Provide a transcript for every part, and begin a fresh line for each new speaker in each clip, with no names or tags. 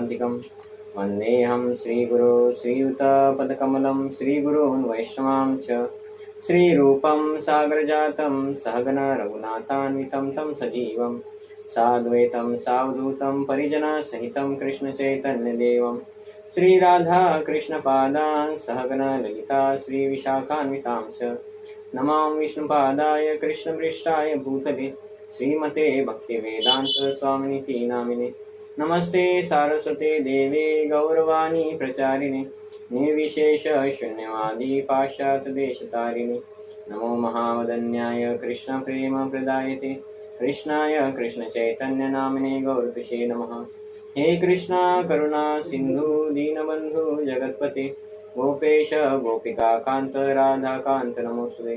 श्रीशान्तिकं वन्देऽहं श्रीगुरो श्रीयुतपदकमलं श्रीगुरून् वैष्णवां च श्रीरूपं सागरजातं सहगण रघुनाथान्वितं तं सजीवं साद्वैतं सावधूतं परिजनसहितं कृष्णचैतन्यदेवं श्रीराधा कृष्णपादान् सहगण ललिता श्रीविशाखान्वितां च नमां विष्णुपादाय कृष्णपृष्ठाय भूतले श्रीमते भक्तिवेदांत स्वामिनिति नामिने नमस्ते सारस्वते देवे गौरवाणी प्रचारिणे निर्विशेष शून्यवादी पाश्चात्यदेशतारिणे नमो महावदन्याय कृष्ण प्रेम प्रदायते कृष्णाय कृष्ण चैतन्य नामिने गौरतुषे नमः। हे कृष्णा करुणा सिंधु दीनबंधु जगतपते गोपेश गोपिका कांत राधा कांत नमोस्तुते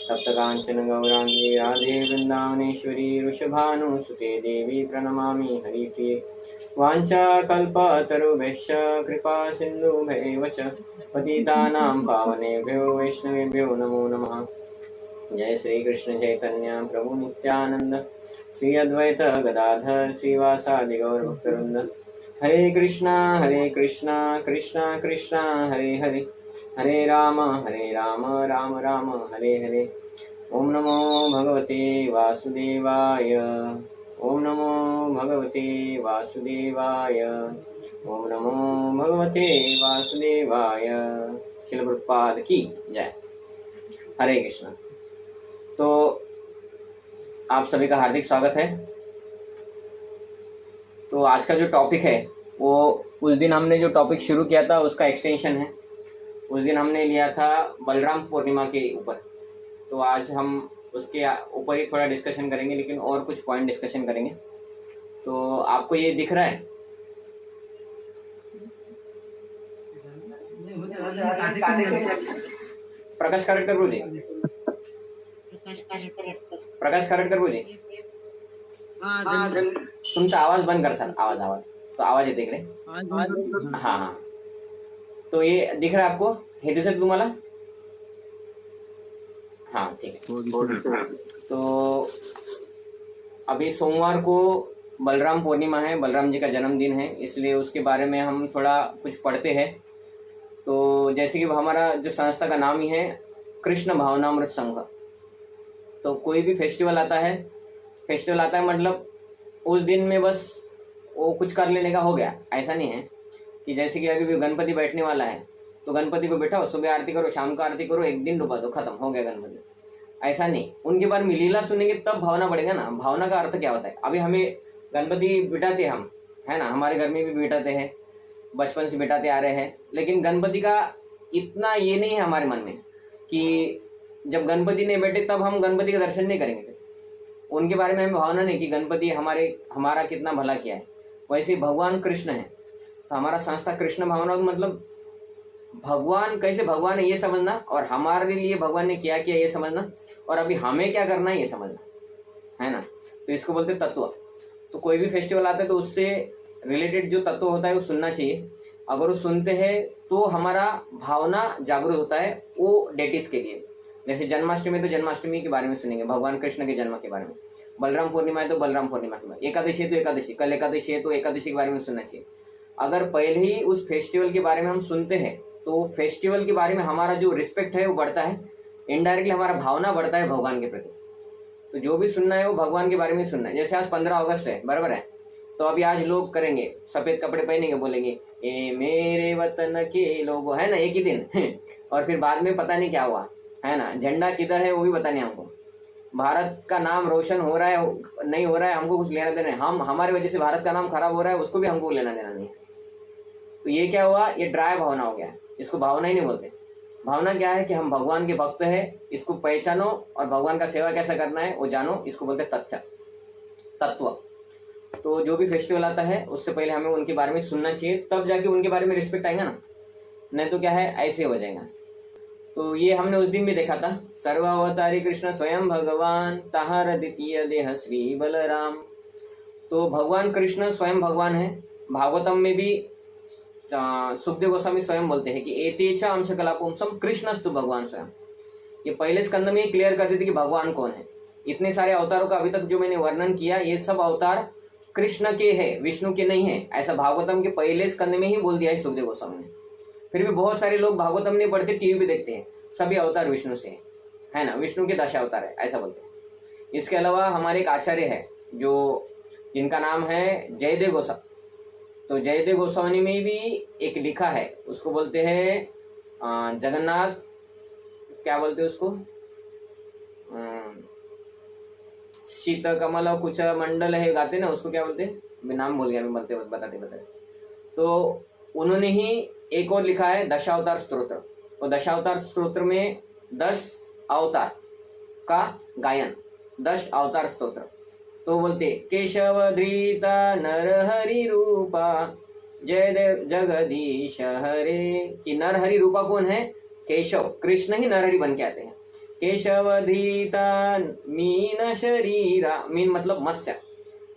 तप्त कांचन गौरांगी राधे वृंदावनेश्वरी वृषभानुसुते देवी प्रणमामि हरिप्रिये वाञ्छाकल्पतरुभ्यश्च कृपा सिन्धुभ्यैव च पतितानां पावनेभ्यो वैष्णवेभ्यो नमो नमः। जय श्री कृष्ण चैतन्य प्रभु नित्यानंद श्री अद्वैत गदाधर श्रीवासादि गौर भक्तवृंद हरे कृष्णा कृष्णा कृष्णा हरे हरे हरे राम राम राम हरे हरे। ओम नमो भगवते वासुदेवाय ओम नमो भगवते वासुदेवाय ओम नमो भगवते वासुदेवाय। श्रील प्रभुपाद की जय। हरे कृष्ण। तो आप सभी का हार्दिक स्वागत है। तो आज का जो टॉपिक है वो उस दिन हमने जो टॉपिक शुरू किया था उसका एक्सटेंशन है। उस दिन हमने लिया था बलराम पूर्णिमा के ऊपर, तो आज हम उसके ऊपर ही थोड़ा डिस्कशन करेंगे, लेकिन और कुछ पॉइंट डिस्कशन करेंगे। तो आपको ये दिख रहा है? प्रकाश कारेटकर गुरुजी, प्रकाश कारेटकर गुरुजी, तुमचा आवाज बंद कर सर। आवाज तो आवाज येते इकडे। हाँ, तो ये दिख रहा है आपको? हे दिसत तुम्हाला? हाँ ठीक है। तो अभी सोमवार को बलराम पूर्णिमा है, बलराम जी का जन्मदिन है, इसलिए उसके बारे में हम थोड़ा कुछ पढ़ते हैं। तो जैसे कि हमारा जो संस्था का नाम ही है कृष्ण भावनामृत संघ। तो कोई भी फेस्टिवल आता है मतलब उस दिन में बस वो कुछ कर लेने का हो गया, ऐसा नहीं है कि जैसे कि अभी भी गणपति बैठने वाला है तो गणपति को बैठाओ, सुबह आरती करो, शाम को आरती करो, एक दिन डुबा दो, खत्म हो गया गणपति। ऐसा नहीं, उनके बारे में लीला सुनेंगे तब भावना बढ़ेगा ना। भावना का अर्थ क्या होता है? अभी हमें गणपति बिठाते हम, है ना, हमारे घर में भी बिठाते हैं, बचपन से बिठाते आ रहे हैं, लेकिन गणपति का इतना ये नहीं है हमारे मन में कि जब गणपति नहीं बैठे तब हम गणपति का दर्शन नहीं करेंगे। उनके बारे में हमें भावना नहीं कि गणपति हमारा कितना भला किया है। वैसे भगवान कृष्ण है, तो हमारा संस्था कृष्ण भावना मतलब भगवान कैसे भगवान है ये समझना, और हमारे लिए भगवान ने क्या किया ये समझना, और अभी हमें क्या करना है ये समझना, है ना। तो इसको बोलते तत्व। तो कोई भी फेस्टिवल आता है तो उससे रिलेटेड जो तत्व होता है वो सुनना चाहिए। अगर वो सुनते हैं तो हमारा भावना जागरूक होता है वो डेटिस के लिए। जैसे जन्माष्टमी तो जन्माष्टमी के बारे में सुनेंगे, भगवान कृष्ण के जन्म के बारे में। बलराम पूर्णिमा है तो बलराम पूर्णिमा के बारे में। एकादशी है तो एकादशी, कल एकादशी है तो एकादशी के बारे में सुनना चाहिए। अगर पहले ही उस फेस्टिवल के बारे में हम सुनते हैं तो फेस्टिवल के बारे में हमारा जो रिस्पेक्ट है वो बढ़ता है, इनडायरेक्टली हमारा भावना बढ़ता है भगवान के प्रति। तो जो भी सुनना है वो भगवान के बारे में सुनना है। जैसे आज 15 अगस्त है, बराबर है, तो अभी आज लोग करेंगे सफेद कपड़े पहनेंगे, बोलेंगे ए मेरे वतन के लोगों, है ना, एक ही दिन और फिर बाद में पता नहीं क्या हुआ, है ना, झंडा किधर है वो भी पता नहीं हमको। भारत का नाम रोशन हो रहा है नहीं हो रहा है हमको कुछ लेना देना है, हम हमारी वजह से भारत का नाम खराब हो रहा है उसको भी हमको लेना देना नहीं है। तो ये क्या हुआ? ये ड्राई भावना हो गया। इसको भावना ही नहीं बोलते। भावना क्या है कि हम भगवान के भक्त हैं, इसको पहचानो और भगवान का सेवा कैसा करना है वो जानो, इसको बोलते तत्व। तो जो भी फेस्टिवल आता है उससे पहले हमें उनके बारे में सुनना चाहिए, तब जाके उनके बारे में रिस्पेक्ट आएगा ना, नहीं तो क्या है ऐसे हो जाएगा। तो ये हमने उस दिन भी देखा था, सर्वावतारी कृष्ण स्वयं भगवान ताहर द्वितीय देह श्री बलराम। तो भगवान कृष्ण स्वयं भगवान है। भागवतम में भी सुखदेव गोस्वामी स्वयं बोलते हैं कि एतेचा अंश कलापुंसम कृष्णस्तु भगवान स्वयं। ये पहले स्कंद में क्लियर कर देते कि भगवान कौन है। इतने सारे अवतारों का अभी तक जो मैंने वर्णन किया ये सब अवतार कृष्ण के है, विष्णु के नहीं है, ऐसा भागवतम के पहले स्कंद में ही बोल दिया है सुखदेव गोस्वामी ने। फिर भी बहुत सारे लोग भागवतम नहीं पढ़ते, टीवी पे देखते हैं, सभी अवतार विष्णु से है ना, विष्णु के 10 अवतार है ऐसा बोलते हैं। इसके अलावा हमारे एक आचार्य है जो जिनका नाम है जयदेव गोस्वामी, तो जयदेव गोस्वामी में भी एक लिखा है, उसको बोलते हैं जगन्नाथ, क्या बोलते हैं उसको, शीत कमल कुछ मंडल है गाते ना, उसको क्या बोलते हैं, मैं नाम भूल गया, मैं बताते तो उन्होंने ही एक और लिखा है दशावतार स्तोत्र, और दशावतार स्तोत्र में 10 अवतार का गायन, 10 अवतार स्तोत्र। तो बोलते केशव धृता नरहरि रूपा जय देव जगदीश हरे, कि नरहरि रूपा कौन है, केशव, कृष्ण ही नरहरि बन के आते हैं। केशव धृता मीन शरीरा, मीन मतलब मत्स्य,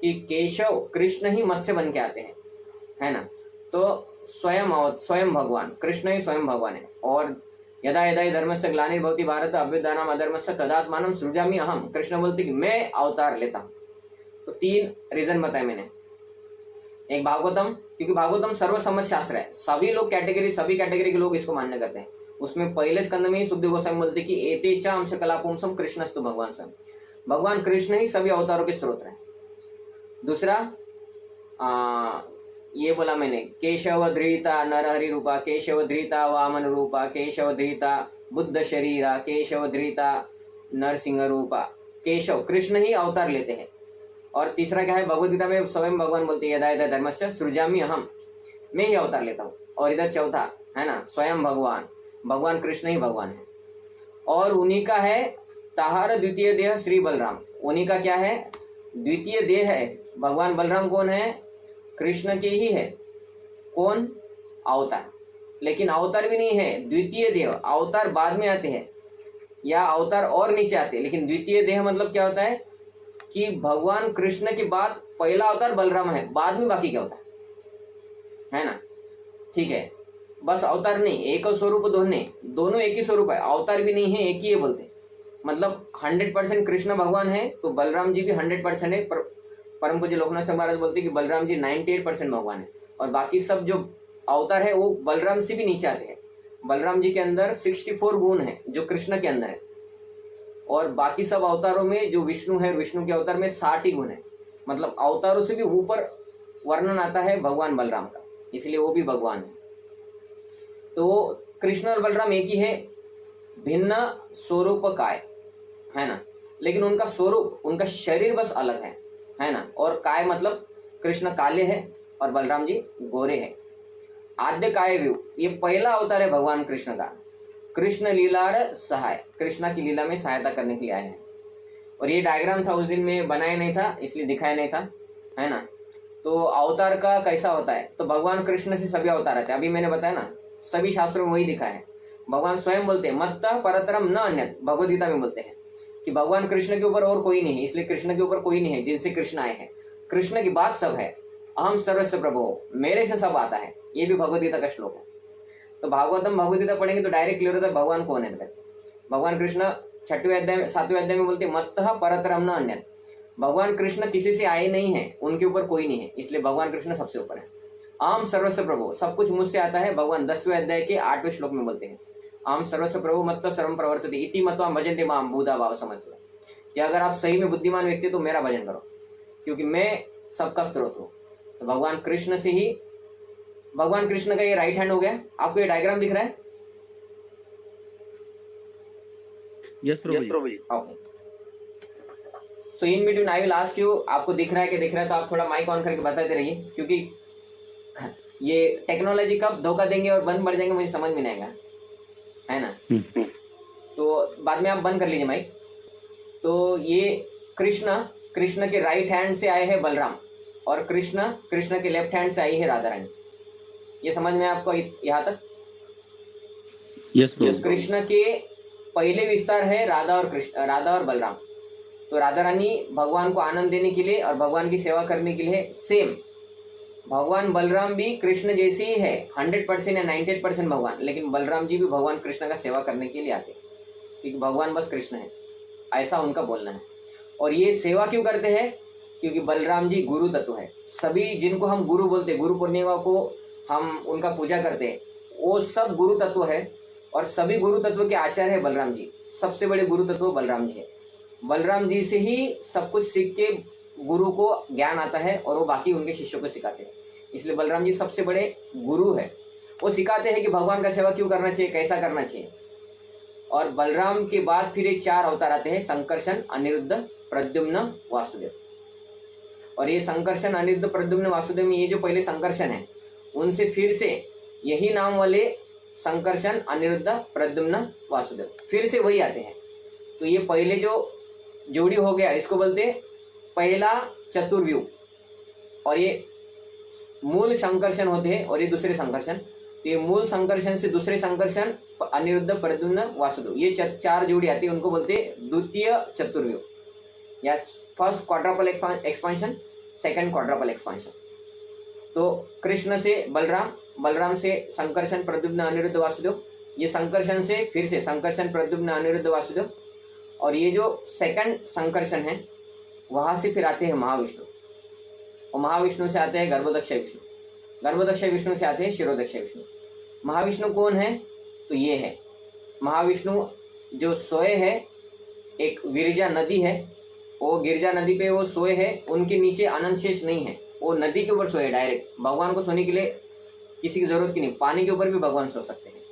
कि केशव कृष्ण ही मत्स्य बन के आते हैं, है ना। तो स्वयं भगवान कृष्ण ही स्वयं भगवान है। और यदा यदा हि धर्मस्य ग्लानिर्भवति भारत अभ्युत्थानम् अधर्मस्य तदात्मानं सृजामि अहम, कृष्ण बोलते कि मैं अवतार लेता हूँ। तो 3 रीजन बताए मैंने। एक भागवतम, क्योंकि भागवतम सर्वसम्मत शास्त्र है, सभी कैटेगरी के लोग इसको मान्य करते हैं। उसमें पहले स्कंद में ही सुखदेव गोस्वामी बोलते कि एते च अंश कलापुंसम कृष्णस्तु भगवान स्वयं, भगवान कृष्ण ही सभी अवतारों के स्रोत है। दूसरा ये बोला मैंने, केशव धृता नरहरि रूपा, केशव धृता वामन रूपा, केशव धृता बुद्ध शरीरा, केशव धृता नरसिंह रूपा, केशव कृष्ण ही अवतार लेते हैं। और तीसरा क्या है, भगवद गीता में स्वयं भगवान बोलते हैं यदा यदा धर्मस्य सृजामि अहम, मैं ही अवतार लेता हूँ। और इधर चौथा है ना, स्वयं भगवान कृष्ण ही भगवान है। और उन्हीं का है ताहार द्वितीय देह श्री बलराम, उन्हीं का क्या है, द्वितीय देह है। भगवान बलराम कौन है, कृष्ण के ही है। कौन, अवतार, लेकिन अवतार भी नहीं है, द्वितीय देह। अवतार बाद में आते हैं या अवतार और नीचे आते हैं, लेकिन द्वितीय देह मतलब क्या होता है कि भगवान कृष्ण के बाद पहला अवतार बलराम है, बाद में बाकी क्या होता है ना। ठीक है, बस अवतार नहीं, एक स्वरूप दोनों एक ही स्वरूप है, अवतार भी नहीं है, एक ही है बोलते, मतलब 100% कृष्ण भगवान है, तो बलराम जी भी 100% है। परम पूज्य लोकनाथ सिंह महाराज बोलते कि बलराम जी 98% भगवान है, और बाकी सब जो अवतार है वो बलराम से भी नीचे आते हैं। बलराम जी के अंदर 64 गुण है जो कृष्ण के अंदर है, और बाकी सब अवतारों में जो विष्णु है, विष्णु के अवतार में 60 गुण है, मतलब अवतारों से भी ऊपर वर्णन आता है भगवान बलराम का, इसलिए वो भी भगवान है। तो कृष्ण और बलराम एक ही है, भिन्न स्वरूप काय है ना, लेकिन उनका स्वरूप, उनका शरीर बस अलग है ना। और काय मतलब कृष्ण काले है और बलराम जी गोरे हैं। आद्य काय व्यू, ये पहला अवतार है भगवान कृष्ण का। कृष्ण लीलार सहाय, कृष्णा की लीला में सहायता करने के लिए आए हैं। और ये डायग्राम था, उस दिन में बनाया नहीं था इसलिए दिखाया नहीं था, है ना। तो अवतार का कैसा होता है, तो भगवान कृष्ण से सभी अवतार आते हैं। अभी मैंने बताया ना, सभी शास्त्रों में वही दिखा है। भगवान स्वयं बोलते हैं मत्तः परतरम न अन्यत्, भगवद गीता में बोलते हैं कि भगवान कृष्ण के ऊपर और कोई नहीं है, इसलिए कृष्ण के ऊपर कोई नहीं है जिनसे कृष्ण आए हैं। कृष्ण की बात सब है, अहम सर्वस्व प्रभो, मेरे से सब आता है, ये भी भगवद गीता का श्लोक है। तो भागवतम भगवद गीता पढ़ेंगे तो डायरेक्ट क्लियर होता है भगवान कौन है। भगवान कृष्ण 6वें अध्याय 7वें अध्याय में बोलते मत्तः परतरम न अन्यत्, भगवान कृष्ण किसी से आए नहीं है, उनके ऊपर कोई नहीं है, इसलिए भगवान कृष्ण सबसे ऊपर है। अहम सर्वस्व प्रभु, सब कुछ मुझसे आता है, भगवान 10वें अध्याय के 8वें श्लोक में बोलते हैं अहम सर्वस्व प्रभु मत्तः सर्वं प्रवर्तते इति मत्वा भजन्ते माम बुधा भाव समझ लो, कि अगर आप सही में बुद्धिमान व्यक्ति हो तो मेरा भजन करो, क्योंकि मैं सबका स्रोत हूँ। तो भगवान कृष्ण से ही, भगवान कृष्ण का ये राइट हैंड हो गया। आपको ये डायग्राम दिख रहा है?
Yes Prabhu ji.
Okay, so in between I will ask you, आपको दिख रहा है कि दिख रहा है, तो आप थोड़ा माइक ऑन करके बताते रहिए, क्योंकि ये टेक्नोलॉजी कब धोखा देंगे और बंद पड़ जाएंगे मुझे समझ में नहीं आएगा, है ना। तो बाद में आप बंद कर लीजिए माइक। तो ये कृष्ण के राइट हैंड से आए हैं बलराम, और कृष्ण के लेफ्ट हैंड से आई है राधा रानी। ये समझ में आपको यहाँ तक?
यस
कृष्ण के पहले विस्तार है राधा और बलराम। तो राधा रानी भगवान को आनंद देने के लिए और भगवान की सेवा करने के लिए, सेम भगवान बलराम भी कृष्ण जैसे ही है, 100% या 98% भगवान, लेकिन बलराम जी भी भगवान कृष्ण का सेवा करने के लिए आते हैं, क्योंकि भगवान बस कृष्ण है, ऐसा उनका बोलना है। और ये सेवा क्यों करते हैं? क्योंकि बलराम जी गुरु तत्व है। सभी जिनको हम गुरु बोलते हैं, गुरु पूर्णिमा को हम उनका पूजा करते हैं, वो सब गुरु तत्व है और सभी गुरु तत्व के आचार्य है बलराम जी। सबसे बड़े गुरु तत्व बलराम जी है। बलराम जी से ही सब कुछ सीख के गुरु को ज्ञान आता है और वो बाकी उनके शिष्यों को सिखाते हैं। इसलिए बलराम जी सबसे बड़े गुरु है। वो सिखाते हैं कि भगवान का सेवा क्यों करना चाहिए, कैसा करना चाहिए। और बलराम के बाद फिर ये 4 अवतार आते हैं, संकर्षण, अनिरुद्ध, प्रद्युम्न, वासुदेव। और ये संकर्षण, अनिरुद्ध, प्रद्युम्न, वासुदेव में ये जो पहले संकर्षण है उनसे फिर से यही नाम वाले संकर्षण, अनिरुद्ध, प्रद्युम्न, वासुदेव फिर से वही आते हैं। तो ये पहले जो जोड़ी हो गया इसको बोलते हैं पहला चतुर्व्यूह, और ये मूल संकर्षण होते हैं और ये दूसरे संकर्षण। तो ये मूल संकर्षण से दूसरे संकर्षण अनिरुद्ध, प्रद्युम्न, वासुदेव, ये 4 जोड़ी आती है, उनको बोलते हैं द्वितीय चतुर्व्यूह या first quadruple expansion, second quadruple expansion. तो कृष्ण से बलराम, बलराम से संकर्षण, प्रद्युम्न, अनिरुद्ध, वासुदेव, ये संकर्षण से फिर से संकर्षण, प्रद्युम्न, अनिरुद्ध, वासुदेव, और ये जो सेकंड संकर्षण है वहां से फिर आते हैं महाविष्णु, और महाविष्णु से आते हैं गर्भोदक्ष विष्णु, गर्भोदक्ष विष्णु से आते हैं क्षीरोदक्ष विष्णु। महाविष्णु कौन है? तो ये है महाविष्णु जो सोए है, एक विरजा नदी है, वो गिरजा नदी पे वो सोए है, उनके नीचे अनंत शेष नहीं है, वो नदी के ऊपर सोए डायरेक्ट। भगवान को सोने के लिए किसी की जरूरत की नहीं, पानी के ऊपर भी भगवान सो सकते हैं।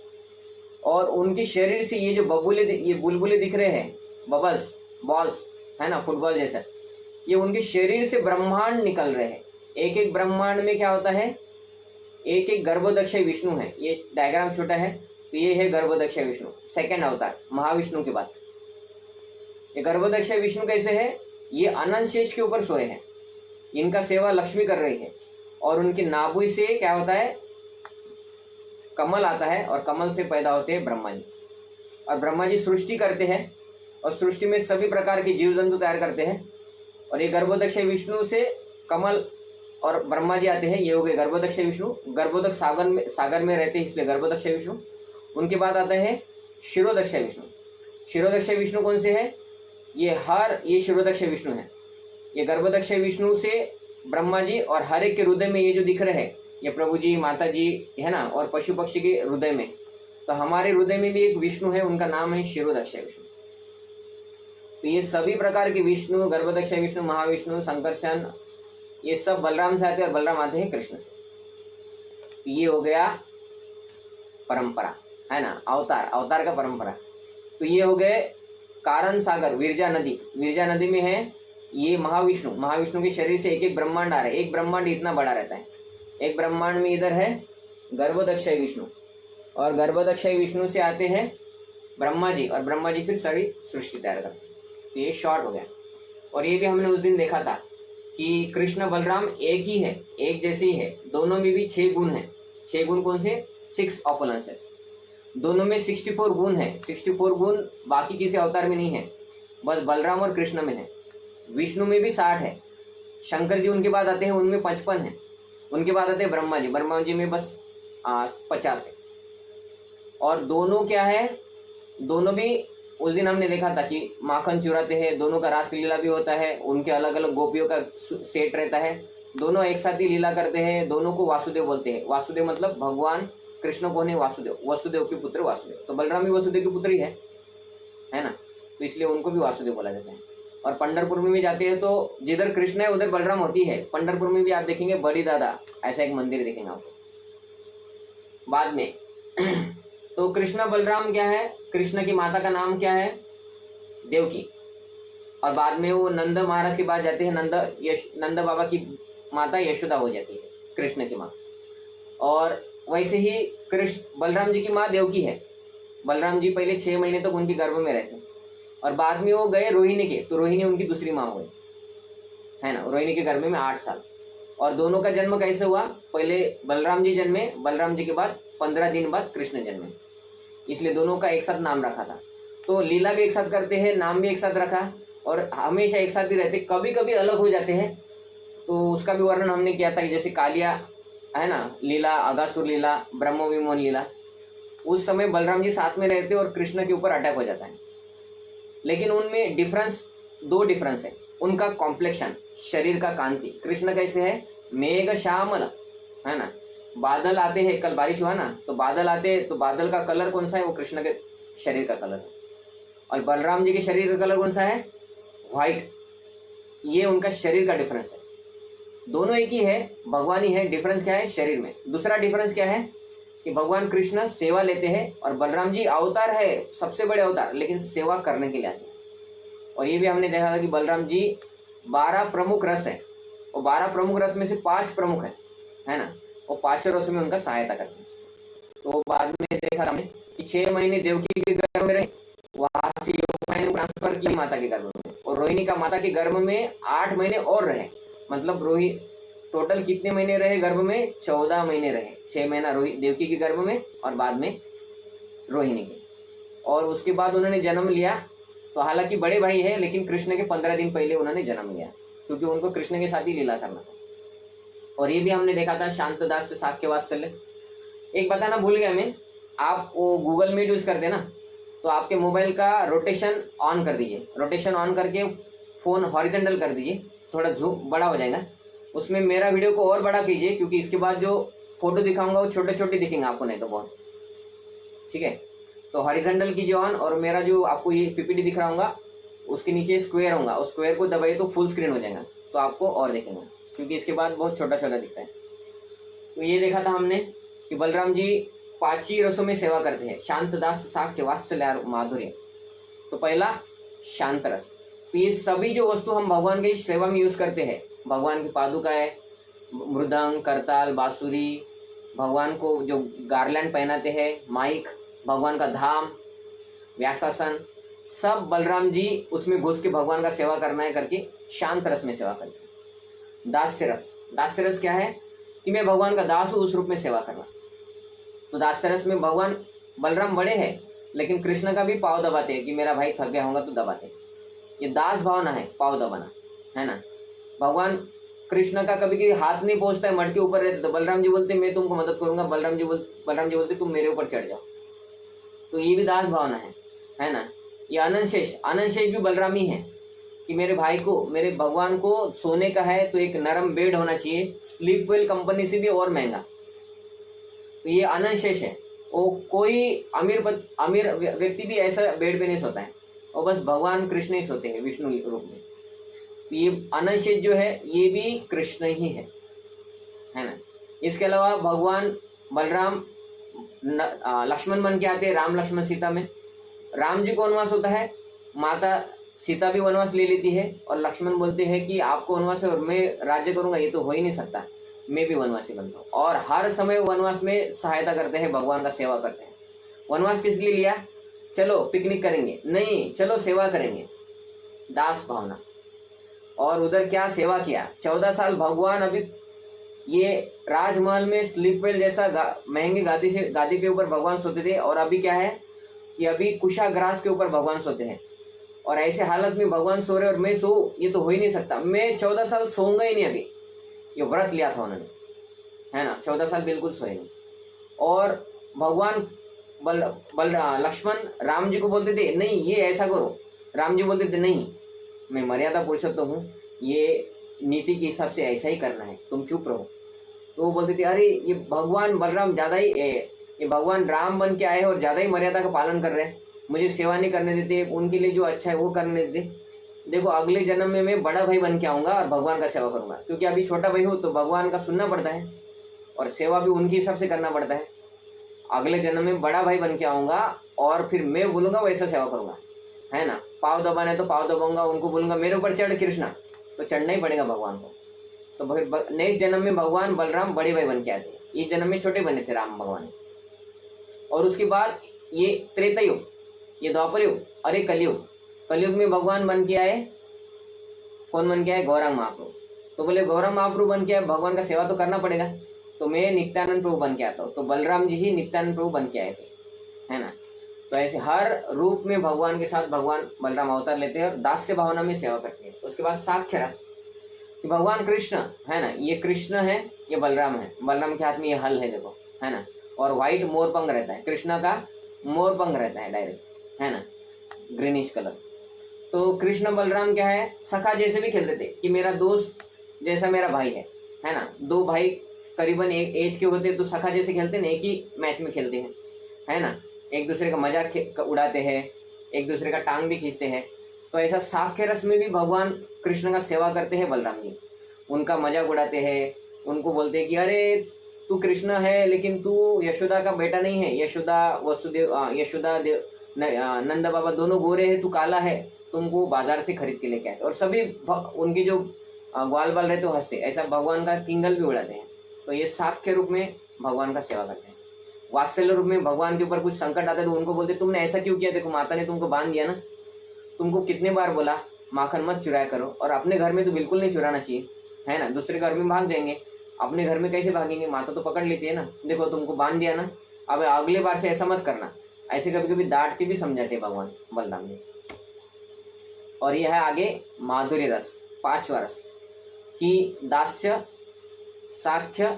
और उनके शरीर से ये जो बबूले, ये बुलबुले दिख रहे हैं, बबल्स, बॉल्स है ना, फुटबॉल जैसा, ये उनके शरीर से ब्रह्मांड निकल रहे हैं। एक एक ब्रह्मांड में क्या होता है, एक एक गर्भोदक्ष विष्णु है। ये डायग्राम छोटा है, तो ये है गर्भोदक्ष विष्णु, सेकंड अवतार महाविष्णु के बाद। ये गर्भोदक्ष विष्णु कैसे है? ये अनंत शेष के ऊपर सोए हैं, इनका सेवा लक्ष्मी कर रही है, और उनके नाभि से क्या होता है, कमल आता है, और कमल से पैदा होते हैं ब्रह्मा जी। और ब्रह्मा जी सृष्टि करते हैं, और सृष्टि में सभी प्रकार के जीव जंतु तैयार करते हैं। और ये गर्भोदक्ष विष्णु से कमल और ब्रह्मा जी आते हैं, ये हो गए गर्भोदक्ष विष्णु। गर्भोदक सागर में रहते हैं, इसलिए गर्भोदक्ष विष्णु। उनके बाद आता है क्षीरोदक्ष विष्णु। क्षीरोदक्ष विष्णु कौन से है? ये क्षीरोदक्ष विष्णु है। ये गर्भोदक्ष विष्णु से ब्रह्मा जी, और हर एक के हृदय में ये जो दिख रहे हैं, ये प्रभु जी, माता जी है ना, और पशु पक्षी के हृदय में। तो हमारे हृदय में भी एक विष्णु है, उनका नाम है क्षीरोदक्ष विष्णु। तो ये सभी प्रकार के विष्णु, गर्भोदक्ष विष्णु, महाविष्णु, संकर्षण, ये सब बलराम से आते हैं, और बलराम आते हैं कृष्ण से। तो ये हो गया परंपरा है ना, अवतार का परंपरा। तो ये हो गए कारण सागर, विरजा नदी, विरजा नदी में है ये महाविष्णु के शरीर से एक एक ब्रह्मांड आ रहा है। एक ब्रह्मांड इतना बड़ा रहता है, एक ब्रह्मांड में इधर है गर्भोदक्ष विष्णु, और गर्भोदक्ष विष्णु से आते हैं ब्रह्मा जी, और ब्रह्मा जी फिर सारी सृष्टि तैयार करते हैं। तो ये शॉर्ट हो गया। और ये भी हमने उस दिन देखा था कि कृष्ण बलराम एक ही है, एक जैसे ही है, दोनों में भी 6 गुण है। 6 गुण कौन से? 6 ऑफुलेंसेस। दोनों में 64 गुण है। 64 गुण बाकी किसी अवतार में नहीं है, बस बलराम और कृष्ण में है। विष्णु में भी 60 है। शंकर जी उनके बाद आते हैं, उनमें 55 है। उनके बाद आते हैं ब्रह्मा जी में बस 50 है। और दोनों क्या है, दोनों भी उस दिन हमने देखा था कि माखन चुराते हैं, दोनों का रास लीला भी होता है, उनके अलग अलग गोपियों का सेट रहता है, दोनों एक साथ ही लीला करते हैं। दोनों को वासुदेव बोलते हैं। वासुदेव मतलब भगवान कृष्ण कौन है? वासुदेव, वसुदेव के पुत्र वासुदेव। तो बलराम भी वसुदेव के पुत्र ही है ना, तो इसलिए उनको भी वासुदेव बोला जाता है। और पंढरपुर में भी जाते हैं तो जिधर कृष्ण है उधर बलराम होती है। पंढरपुर में भी आप देखेंगे बड़ी दादा ऐसा एक मंदिर देखेंगे आपको बाद में। तो कृष्ण बलराम क्या है? कृष्ण की माता का नाम क्या है? देवकी। और बाद में वो नंद महाराज के पास जाते हैं, नंद बाबा की माता यशोदा हो जाती है कृष्ण की माँ। और वैसे ही बलराम जी की माँ देवकी है। बलराम जी पहले 6 महीने तक उनके गर्भ में रहते, और बाद में वो गए रोहिणी के, तो रोहिणी उनकी दूसरी माँ हुई है ना, रोहिणी के गर्भ में 8 साल। और दोनों का जन्म कैसे हुआ? पहले बलराम जी जन्मे, बलराम जी के बाद 15 दिन बाद कृष्ण जन्मे, इसलिए दोनों का एक साथ नाम रखा था। तो लीला भी एक साथ करते हैं, नाम भी एक साथ रखा, और हमेशा एक साथ ही रहते। कभी कभी अलग हो जाते हैं, तो उसका भी वर्णन हमने किया था। जैसे कालिया है ना लीला, अगासुर लीला, ब्रह्म विमोहन लीला, उस समय बलराम जी साथ में रहते और कृष्ण के ऊपर अटैक हो जाता है। लेकिन उनमें 2 डिफरेंस है। उनका कॉम्प्लेक्शन, शरीर का कांति, कृष्ण कैसे है, मेघ श्यामल, है ना। बादल आते हैं, कल बारिश हुआ ना, तो बादल आते हैं, तो बादल का कलर कौन सा है, वो कृष्ण के शरीर का कलर है। और बलराम जी के शरीर का कलर कौन सा है, व्हाइट। ये उनका शरीर का डिफरेंस है। दोनों एक ही है, भगवान ही है, डिफरेंस क्या है, शरीर में। दूसरा डिफरेंस क्या है कि भगवान कृष्ण सेवा लेते हैं और बलराम जी अवतार है, सबसे बड़े अवतार, लेकिन सेवा करने के लिए आते हैं। और ये भी हमने देखा था कि बलराम जी 12 प्रमुख रस है, और 12 प्रमुख रस में से 5 प्रमुख है ना, और 5 रसों में उनका सहायता करते हैं। तो बाद में देखा हमने कि 6 महीने देवकी के गर्भ में रहे, वहां से योगमाया ट्रांसफर की माता के गर्भ में, और रोहिणी का माता के गर्भ में 8 महीने और रहे। मतलब रोहिणी टोटल कितने महीने रहे गर्भ में, 14 महीने रहे। 6 महीना देवकी के गर्भ में और बाद में रोहिणी के, और उसके बाद उन्होंने जन्म लिया। तो हालांकि बड़े भाई है, लेकिन कृष्ण के 15 दिन पहले उन्होंने जन्म लिया, क्योंकि उनको कृष्ण के साथ ही लीला करना था। और ये भी हमने देखा था शांतदास से साख्य वात्सल्य। एक बताना भूल गया मैं, आप वो गूगल मीट यूज करते ना, तो आपके मोबाइल का रोटेशन ऑन कर दीजिए। रोटेशन ऑन करके फोन हॉरिजॉन्टल कर दीजिए, थोड़ा जूम बड़ा हो जाएगा। उसमें मेरा वीडियो को और बड़ा कीजिए, क्योंकि इसके बाद जो फोटो दिखाऊंगा वो छोटे छोटे दिखेंगे आपको, नहीं तो बहुत, ठीक है। तो हॉरिजॉन्टल कीजिए ऑन, और मेरा जो आपको ये पीपीटी दिख रहा होगा उसके नीचे स्क्वायर होगा, उस स्क्वायर को दबाइए तो फुल स्क्रीन हो जाएगा, तो आपको और देखेंगे, क्योंकि इसके बाद बहुत छोटा छोटा दिखता है। तो ये देखा था हमने कि बलराम जी 5 ही रसों में सेवा करते हैं, शांतदास, साख्य, वात्सल्य और माधुर्य। तो पहला शांत रस। तो ये सभी जो वस्तु हम भगवान की सेवा में यूज करते हैं, भगवान की पादुकाएं, मृदंग, करताल, बांसुरी, भगवान को जो गार्लैंड पहनाते हैं, माइक, भगवान का धाम, व्यासासन, सब बलराम जी उसमें घुस के भगवान का सेवा करना है करके शांत रस में सेवा करते हैं। दास्य रस। दास्य रस क्या है कि मैं भगवान का दास हूँ, उस रूप में सेवा करना। तो दास्य रस में भगवान बलराम बड़े हैं, लेकिन कृष्ण का भी पाव दबाते हैं कि मेरा भाई थक गया होगा तो दबाते। ये दास भावना है, पाव दबाना, है ना। भगवान कृष्ण का कभी कभी हाथ नहीं पहुंचता है, मटके ऊपर रहते, तो बलराम जी बोलते मैं तुमको मदद करूंगा, बलराम जी बोलते तुम मेरे ऊपर चढ़ जाओ। तो ये भी दास भावना है ना। ये आनंद शेष भी बलराम ही है कि मेरे भाई को, मेरे भगवान को सोने का है तो एक नरम बेड होना चाहिए, स्लीप वेल कंपनी से भी और महंगा। तो ये आनंद शेष है। वो कोई अमीर व्यक्ति भी ऐसा बेड पे नहीं सोता है, और बस भगवान कृष्ण ही सोते हैं विष्णु रूप में। तो ये आनंद शेष जो है ये भी कृष्ण ही है ना। इसके अलावा भगवान बलराम लक्ष्मण बन के आते हैं, राम लक्ष्मण सीता में। राम जी को वनवास होता है, माता सीता भी वनवास ले लेती है, और लक्ष्मण बोलते हैं कि आपको वनवास है और मैं राज्य करूंगा, ये तो हो ही नहीं सकता, मैं भी वनवासी बनता हूँ। और हर समय वनवास में सहायता करते हैं, भगवान का सेवा करते हैं। वनवास किस लिए लिया, चलो पिकनिक करेंगे, नहीं चलो सेवा करेंगे, दास भावना। और उधर क्या सेवा किया, 14 साल भगवान अभी ये राजमहल में स्लीप वेल जैसा महंगी गादी के ऊपर भगवान सोते थे, और अभी क्या है कि अभी कुशाग्रास के ऊपर भगवान सोते हैं। और ऐसे हालत में भगवान सो रहे और मैं सो, ये तो हो ही नहीं सकता, मैं 14 साल सोऊंगा ही नहीं। अभी ये व्रत लिया था उन्होंने, है ना, 14 साल बिल्कुल सोए नहीं। और भगवान लक्ष्मण राम जी को बोलते थे नहीं ये ऐसा करो, राम जी बोलते थे नहीं मैं मर्यादा पुरुषोत्तम हूँ, ये नीति के हिसाब से ऐसा ही करना है, तुम चुप रहो। तो वो बोलते थे अरे ये भगवान बलराम ज़्यादा ही, ये भगवान राम बन के आए हैं और ज़्यादा ही मर्यादा का पालन कर रहे हैं, मुझे सेवा नहीं करने देते, उनके लिए जो अच्छा है वो करने देते। देखो अगले जन्म में मैं बड़ा भाई बन के आऊँगा और भगवान का सेवा करूँगा, क्योंकि अभी छोटा भाई हूँ तो भगवान का सुनना पड़ता है और सेवा भी उनके हिसाब से करना पड़ता है। अगले जन्म में बड़ा भाई बन के आऊँगा और फिर मैं बोलूँगा वैसा सेवा करूँगा, है ना। पाँव दबाना है तो पाँव दबाऊंगा, उनको बोलूँगा मेरे ऊपर चढ़ कृष्णा, तो चढ़ना ही पड़ेगा भगवान को। तो फिर नेक्स्ट जन्म में भगवान बलराम बड़े भाई बन के आते हैं, इस जन्म में छोटे बने थे राम भगवान। और उसके बाद ये त्रेता युग, ये द्वापर युग और ये कलयुग। कलयुग में भगवान बन के आए, कौन बन के आए, गौरांग महाप्रभु। तो बोले गौरांग महाप्रभु बन के आए, भगवान का सेवा तो करना पड़ेगा, तो मैं नित्यानंद प्रभु बन के आता हूँ। तो बलराम जी ही नित्यानंद प्रभु बन के आए थे, है ना। तो ऐसे हर रूप में भगवान के साथ भगवान बलराम अवतार लेते हैं और दास्य भावना में सेवा करते हैं। उसके बाद साख्य रस, कि भगवान कृष्ण है ना, ये कृष्ण है, ये बलराम है, बलराम के हाथ में ये हल है देखो, है ना। और व्हाइट मोरपंख रहता है, कृष्णा का मोरपंख रहता है डायरेक्ट, है ना, ग्रीनिश कलर। तो कृष्ण बलराम क्या है, सखा जैसे भी खेलते थे, कि मेरा दोस्त जैसा मेरा भाई है ना। दो भाई करीबन एक एज के होते तो सखा जैसे खेलते हैं, एक ही मैच में खेलते हैं, है ना। एक दूसरे का मजाक उड़ाते हैं, एक दूसरे का टांग भी खींचते हैं। तो ऐसा साख्य रस में भी भगवान कृष्ण का सेवा करते हैं बलराम जी। उनका मजाक उड़ाते हैं, उनको बोलते हैं कि अरे तू कृष्ण है लेकिन तू यशोदा का बेटा नहीं है। यशोदा वसुदेव यशोदा देव नंद बाबा दोनों गोरे हैं, तू काला है, तुमको बाजार से खरीद के लेके आए। और सभी उनके जो ग्वाल बाल रहते हंसते, ऐसा भगवान का किंगल भी उड़ाते हैं। तो ये साख्य रूप में भगवान का सेवा करते हैं। वात्सल्य रूप में भगवान के ऊपर कुछ संकट आता है तो उनको बोलते तुमने ऐसा क्यों किया, देखो माता ने तुमको बांध दिया ना, तुमको कितने बार बोला माखन मत चुराया करो। और अपने घर में तो बिल्कुल नहीं चुराना चाहिए, है ना। दूसरे घर में भाग जाएंगे, अपने घर में कैसे भागेंगे, माता तो पकड़ लेती है ना। देखो तुमको बांध दिया ना, अब अगले बार से ऐसा मत करना। ऐसे कभी कभी डांट के भी समझाते भगवान बलराम जी। और यह है आगे माधुर्य रस, 5वां रस कि दास्य, साख्य,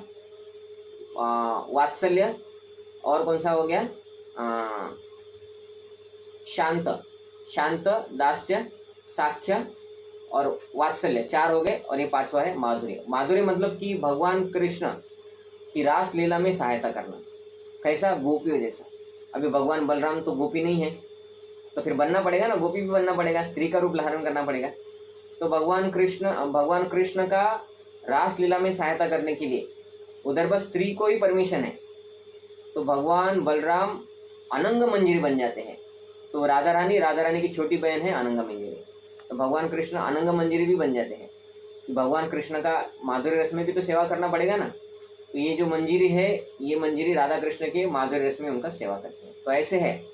वात्सल्य, और कौन सा हो गया, शांत, दास्य, साख्य और वात्सल्य, 4 हो गए। और ये 5वां है माधुर्य। माधुर्य मतलब कि भगवान कृष्ण की रास लीला में सहायता करना। कैसा, गोपियों जैसा। अभी भगवान बलराम तो गोपी नहीं है, तो फिर बनना पड़ेगा ना, गोपी भी बनना पड़ेगा, स्त्री का रूप धारण करना पड़ेगा। तो भगवान कृष्ण का रास लीला में सहायता करने के लिए उधर बस स्त्री को ही परमिशन है, तो भगवान बलराम अनंग मंजरी बन जाते हैं। तो राधा रानी की छोटी बहन है अनंग मंजरी, तो भगवान कृष्ण अनंग मंजरी भी बन जाते हैं। तो भगवान कृष्ण का माधुर्य रस में भी तो सेवा करना पड़ेगा ना। तो ये जो मंजरी है, ये मंजरी राधा कृष्ण के माधुर्य रस में उनका सेवा करते हैं। तो ऐसे है,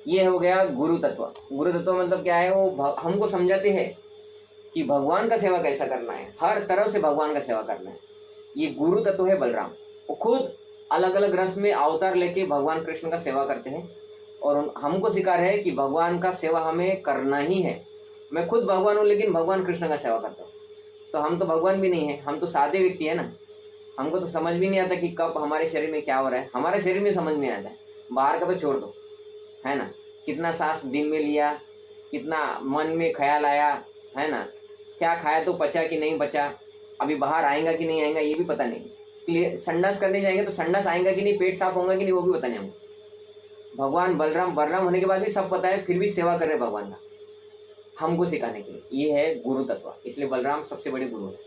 ये हो गया गुरु तत्व। गुरु तत्व मतलब क्या है, वो हमको समझाते हैं कि भगवान का सेवा कैसा करना है, हर तरफ से भगवान का सेवा करना है। ये गुरु तत्व है बलराम। वो खुद अलग अलग रस में अवतार लेके भगवान कृष्ण का सेवा करते हैं, और हमको सिखा रहे हैं कि भगवान का सेवा हमें करना ही है। मैं खुद भगवान हूँ लेकिन भगवान कृष्ण का सेवा करता हूँ। तो हम तो भगवान भी नहीं है, हम तो सादे व्यक्ति है ना। हमको तो समझ भी नहीं आता कि कब हमारे शरीर में क्या हो रहा है, हमारे शरीर में समझ नहीं आता है, बाहर का तो छोड़ दो, है ना। कितना सांस दिन में लिया, कितना मन में ख्याल आया, है ना, क्या खाया तो पचा कि नहीं पचा, अभी बाहर आएगा कि नहीं आएगा ये भी पता नहीं। क्लियर, संडास करने जाएंगे तो संडास आएगा कि नहीं, पेट साफ होगा कि नहीं वो भी पता नहीं हमको। भगवान बलराम होने के बाद भी सब पता है, फिर भी सेवा कर रहे भगवान का, हमको सिखाने के लिए। ये है गुरु तत्व, इसलिए बलराम सबसे बड़े गुरु है।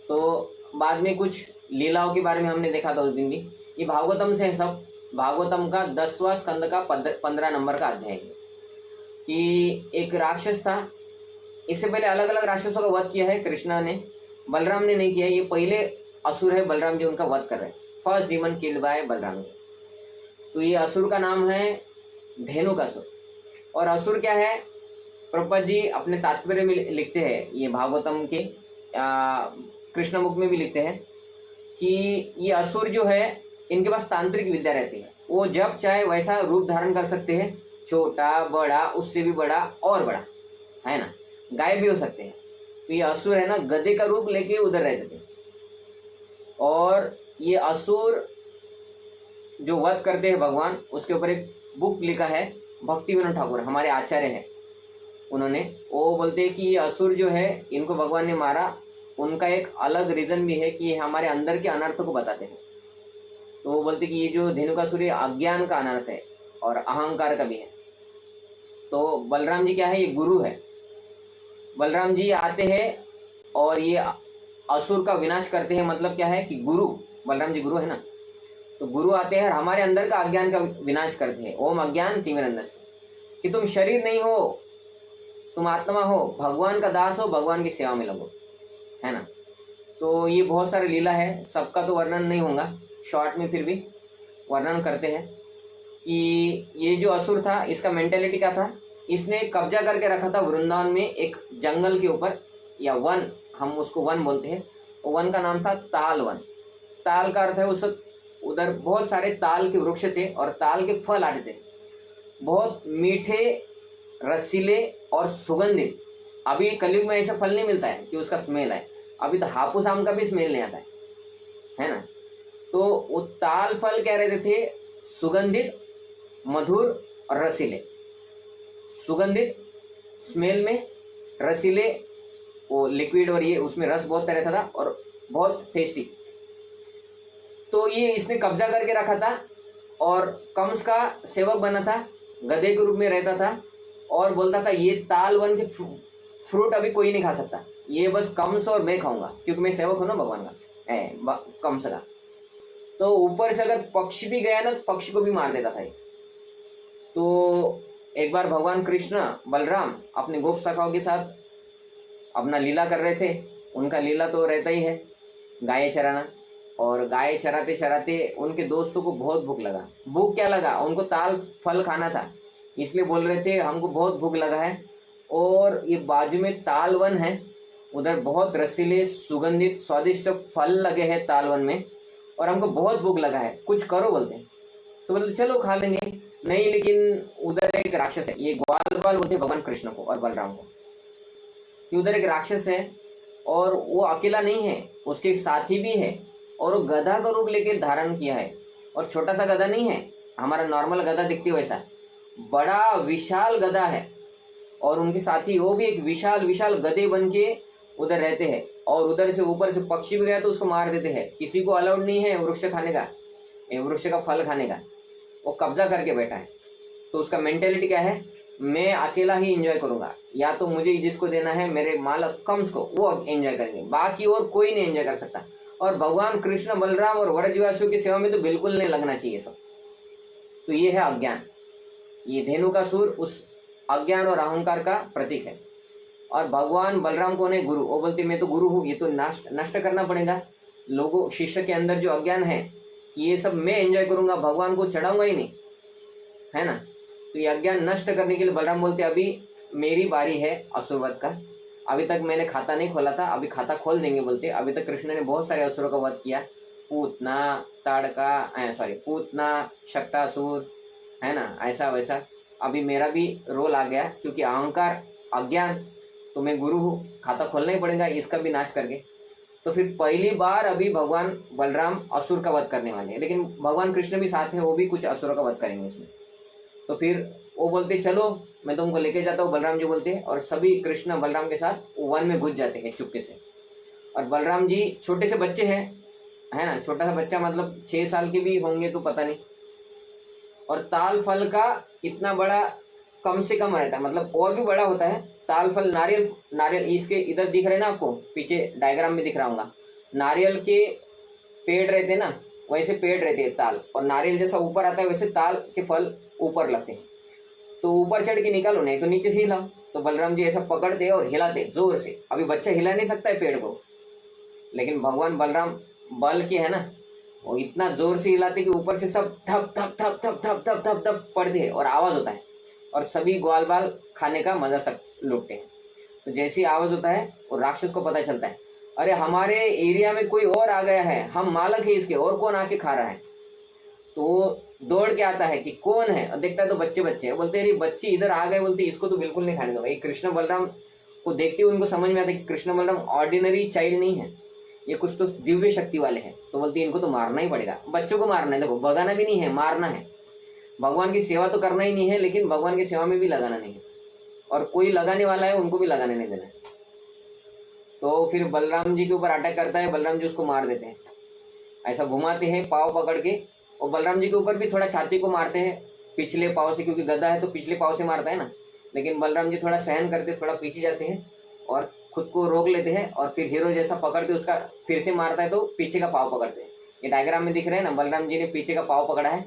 तो बाद में कुछ लीलाओं के बारे में हमने देखा था उस दिन भी। ये भागवतम से है सब, भागवतम का 10वां स्कंद का 15 नंबर का अध्याय है। कि एक राक्षस था, इससे पहले अलग अलग राक्षसों का वध किया है कृष्णा ने, बलराम ने नहीं किया। ये पहले असुर है, बलराम जी उनका वध कर रहे हैं। First demon killed by Balram ji. तो ये असुर का नाम है धेनुकासुर। और असुर क्या है, प्रभुपाद जी अपने तात्पर्य में लिखते हैं, ये भागवतम के कृष्ण मुख में भी लिखते हैं कि ये असुर जो है, इनके पास तांत्रिक विद्या रहती है। वो जब चाहे वैसा रूप धारण कर सकते हैं, छोटा बड़ा, उससे भी बड़ा और बड़ा, है ना, गायब भी हो सकते हैं। तो ये असुर है ना, गधे का रूप लेके उधर रहते थे। और ये असुर जो वध करते हैं भगवान, उसके ऊपर एक बुक लिखा है, भक्ति विनोद ठाकुर हमारे आचार्य हैं, उन्होंने, वो बोलते हैं कि ये असुर जो है, इनको भगवान ने मारा। उनका एक अलग रीजन भी है कि ये हमारे अंदर के अनर्थ को बताते हैं। तो वो बोलते कि ये जो धेनुकासुर अज्ञान का अनर्थ है और अहंकार का भी है। तो बलराम जी क्या है, ये गुरु है। बलराम जी आते हैं और ये असुर का विनाश करते हैं। मतलब क्या है कि गुरु, बलराम जी गुरु है ना, तो गुरु आते हैं और हमारे अंदर का अज्ञान का विनाश करते हैं। ओम अज्ञान तिमिरंधस्य, कि तुम शरीर नहीं हो, तुम आत्मा हो, भगवान का दास हो, भगवान की सेवा में लगो, है ना। तो ये बहुत सारे लीला है, सबका तो वर्णन नहीं होगा, शॉर्ट में फिर भी वर्णन करते हैं कि ये जो असुर था, इसका मेंटेलिटी क्या था, इसने कब्जा करके रखा था वृंदावन में एक जंगल के ऊपर, या वन, हम उसको वन बोलते हैं। वन का नाम था ताल वन। ताल का अर्थ है उस उधर बहुत सारे ताल के वृक्ष थे और ताल के फल आते थे, बहुत मीठे, रसीले और सुगंधित। अभी कलयुग में ऐसा फल नहीं मिलता है कि उसका स्मेल है। अभी तो हापुस आम का भी स्मेल नहीं आता है ना। तो वो ताल फल कह रहे थे सुगंधित, मधुर और रसीले। सुगंधित स्मेल में रसीले वो लिक्विड और ये उसमें रस बहुत तरह था और बहुत टेस्टी। तो ये इसने कब्जा करके रखा था और कंस का सेवक बना था, गधे के रूप में रहता था और बोलता था ये ताल वन के फ्रूट अभी कोई नहीं खा सकता, ये बस कंस और मैं खाऊंगा क्योंकि मैं सेवक हूं ना भगवान का, कंस का। तो ऊपर से अगर पक्षी भी गया ना तो पक्षी को भी मार देता था ये। तो एक बार भगवान कृष्ण बलराम अपने गोप सखाओं के साथ अपना लीला कर रहे थे। उनका लीला तो रहता ही है गाय चराना, और गाय चराते चराते उनके दोस्तों को बहुत भूख लगा। भूख क्या लगा, उनको ताल फल खाना था, इसलिए बोल रहे थे हमको बहुत भूख लगा है और ये बाजू में ताल वन है, उधर बहुत रसीले सुगंधित स्वादिष्ट फल लगे हैं ताल वन में और हमको बहुत भूख लगा है, कुछ करो बोलते हैं। तो बोलते चलो खा लेंगे। नहीं, लेकिन उधर एक राक्षस है, ये ग्वालबाल बोलते भगवान कृष्ण को और बलराम को कि उधर एक राक्षस है और वो अकेला नहीं है, उसके साथी भी है और वो गधा का रूप लेके धारण किया है। और छोटा सा गधा नहीं है, हमारा नॉर्मल गधा दिखती है वैसा, बड़ा विशाल गधा है। और उनके साथी वो भी एक विशाल विशाल गधे बन के उधर रहते हैं और उधर से ऊपर से पक्षी भी गया तो उसको मार देते हैं। किसी को अलाउड नहीं है वृक्ष खाने का, वृक्ष का फल खाने का, वो कब्जा करके बैठा है। तो उसका मेंटेलिटी क्या है, मैं अकेला ही एंजॉय करूंगा, या तो मुझे जिसको देना है मेरे मालक कंस को वो एंजॉय करेंगे, बाकी और कोई नहीं एंजॉय कर सकता। और भगवान कृष्ण बलराम और व्रजवासियों की सेवा में तो बिल्कुल नहीं लगना चाहिए सब। तो ये है अज्ञान, ये धेनु का सूर उस अज्ञान और अहंकार का प्रतीक है। और भगवान बलराम को ने गुरु, वो बोलते मैं तो गुरु हूँ, ये तो नष्ट करना पड़ेगा लोगों, शिष्य के अंदर जो अज्ञान है कि ये सब मैं एंजॉय करूंगा, भगवान को चढ़ाऊंगा ही नहीं, है ना। तो ये अज्ञान नष्ट करने के लिए बलराम बोलते अभी मेरी बारी है असुरवध का, अभी तक मैंने खाता नहीं खोला था, अभी खाता खोल देंगे बोलते। अभी तक कृष्ण ने बहुत सारे असुरों का वध किया, पूतना, पूतना, शक्टासुर, है ना, ऐसा वैसा। अभी मेरा भी रोल आ गया क्योंकि अहंकार अज्ञान, तो मैं गुरु हूँ, खाता खोलना ही पड़ेगा इसका भी नाश करके। तो फिर पहली बार अभी भगवान बलराम असुर का वध करने वाले हैं, लेकिन भगवान कृष्ण भी साथ है, वो भी कुछ असुरों का वध करेंगे इसमें। तो फिर वो बोलते चलो मैं तुमको लेके जाता हूँ, बलराम जी बोलते हैं, और सभी कृष्ण बलराम के साथ वन में घुस जाते हैं चुपके से। और बलराम जी छोटे से बच्चे हैं, है ना, छोटा सा बच्चा मतलब 6 साल के भी होंगे तो पता नहीं। और ताल फल का इतना बड़ा कम से कम रहता है, मतलब और भी बड़ा होता है ताल फल। नारियल इसके इधर दिख रहे ना आपको, पीछे डायग्राम में दिख रहा होगा, नारियल के पेड़ रहते ना, वैसे पेड़ रहते हैं ताल, और नारियल जैसा ऊपर आता है वैसे ताल के फल ऊपर लगते हैं। तो ऊपर चढ़ के निकालो, नहीं तो नीचे से हिलाओ। तो बलराम जी ऐसा पकड़ते और हिलाते जोर से। अभी बच्चा हिला नहीं सकता है पेड़ को, लेकिन भगवान बलराम बल के है ना, वो इतना जोर से हिलाते कि ऊपर से सब थप थप थप थप थप थप थप थप पड़ते हैं और आवाज होता है, और सभी ग्वाल बाल खाने का मजा सब लुटते हैं। तो जैसी आवाज होता है वो राक्षस को पता चलता है, अरे हमारे एरिया में कोई और आ गया है, हम मालक है इसके, और कौन आके खा रहा है। तो वो दौड़ के आता है कि कौन है, और देखता है तो बच्चे हैं। बोलते हैं बच्चे इधर आ गए, बोलते इसको तो बिल्कुल नहीं खाने दूंगा। ये कृष्ण बलराम को देखते हुए उनको समझ में आता है कि कृष्ण बलराम ऑर्डिनरी चाइल्ड नहीं है, ये कुछ तो दिव्य शक्ति वाले हैं। तो बोलते इनको तो मारना ही पड़ेगा, बच्चों को मारना है, देखो भगाना भी नहीं है, मारना है। भगवान की सेवा तो करना ही नहीं है, लेकिन भगवान की सेवा में भी लगाना नहीं है, और कोई लगाने वाला है उनको भी लगाने नहीं देना है। तो फिर बलराम जी के ऊपर अटैक करता है, बलराम जी उसको मार देते हैं, ऐसा घुमाते हैं पाँव पकड़ के, और बलराम जी के ऊपर भी थोड़ा छाती को मारते हैं पिछले पाँव से, क्योंकि गधा है तो पिछले पाँव से मारता है ना। लेकिन बलराम जी थोड़ा सहन करते, थोड़ा पीछे जाते हैं और खुद को रोक लेते हैं, और फिर हीरो जैसा पकड़ के उसका फिर से मारता है तो पीछे का पाँव पकड़ते हैं। ये डायग्राम में दिख रहे हैं ना, बलराम जी ने पीछे का पाँव पकड़ा है,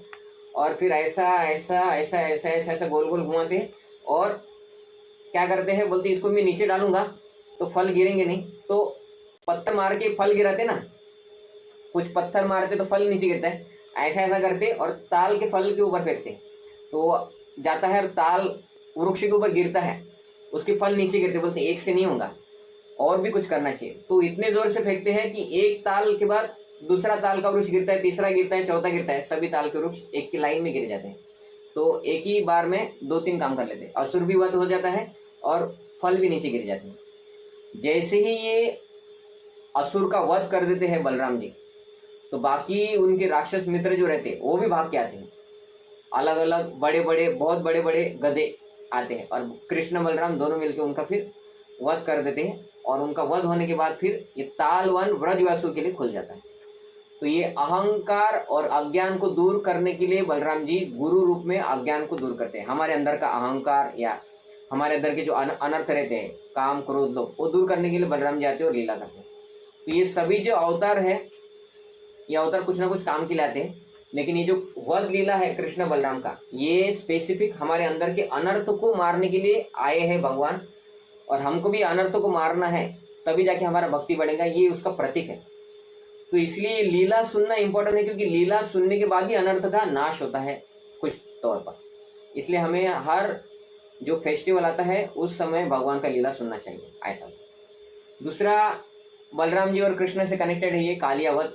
और फिर ऐसा ऐसा ऐसा ऐसा ऐसा ऐसा गोल गोल घुमाते हैं, और क्या करते हैं, बोलते इसको मैं नीचे डालूंगा तो फल गिरेंगे नहीं, तो पत्थर मार के फल गिराते ना, कुछ पत्थर मारते तो फल नीचे गिरता है, ऐसा ऐसा करते और ताल के फल के ऊपर फेंकते, तो जाता है ताल वृक्ष के ऊपर गिरता है, उसके फल नीचे गिरते। बोलते एक से नहीं होगा, और भी कुछ करना चाहिए। तो इतने जोर से फेंकते हैं कि एक ताल के बाद दूसरा ताल का वृक्ष गिरता है, तीसरा गिरता है, चौथा गिरता है, सभी ताल के वृक्ष एक की लाइन में गिर जाते हैं। तो एक ही बार में 2-3 काम कर लेते हैं, असुर भी वध हो जाता है और फल भी नीचे गिर जाते हैं। जैसे ही ये असुर का वध कर देते हैं बलराम जी, तो बाकी उनके राक्षस मित्र जो रहते हैं वो भी भाग के आते हैं। अलग अलग बड़े बड़े बहुत बड़े बड़े गधे आते हैं और कृष्ण बलराम दोनों मिलकर उनका फिर वध कर देते हैं और उनका वध होने के बाद फिर ये ताल वन ब्रजवासियों के लिए खुल जाता है। तो ये अहंकार और अज्ञान को दूर करने के लिए बलराम जी गुरु रूप में अज्ञान को दूर करते हैं। हमारे अंदर का अहंकार या हमारे अंदर के जो अनर्थ रहते हैं, काम क्रोध लोभ, वो दूर करने के लिए बलराम जी आते हैं और लीला करते हैं। तो ये सभी जो अवतार है, ये अवतार कुछ ना कुछ काम के लिए आते हैं, लेकिन ये जो वध लीला है कृष्ण बलराम का, ये स्पेसिफिक हमारे अंदर के अनर्थ को मारने के लिए आए हैं भगवान। और हमको भी अनर्थ को मारना है, तभी जाके हमारा भक्ति बढ़ेगा, ये उसका प्रतीक है। तो इसलिए लीला सुनना इंपॉर्टेंट है, क्योंकि लीला सुनने के बाद भी अनर्थ का नाश होता है कुछ तौर पर। इसलिए हमें हर जो फेस्टिवल आता है उस समय भगवान का लीला सुनना चाहिए, ऐसा। दूसरा, बलराम जी और कृष्ण से कनेक्टेड है ये कालिया वध।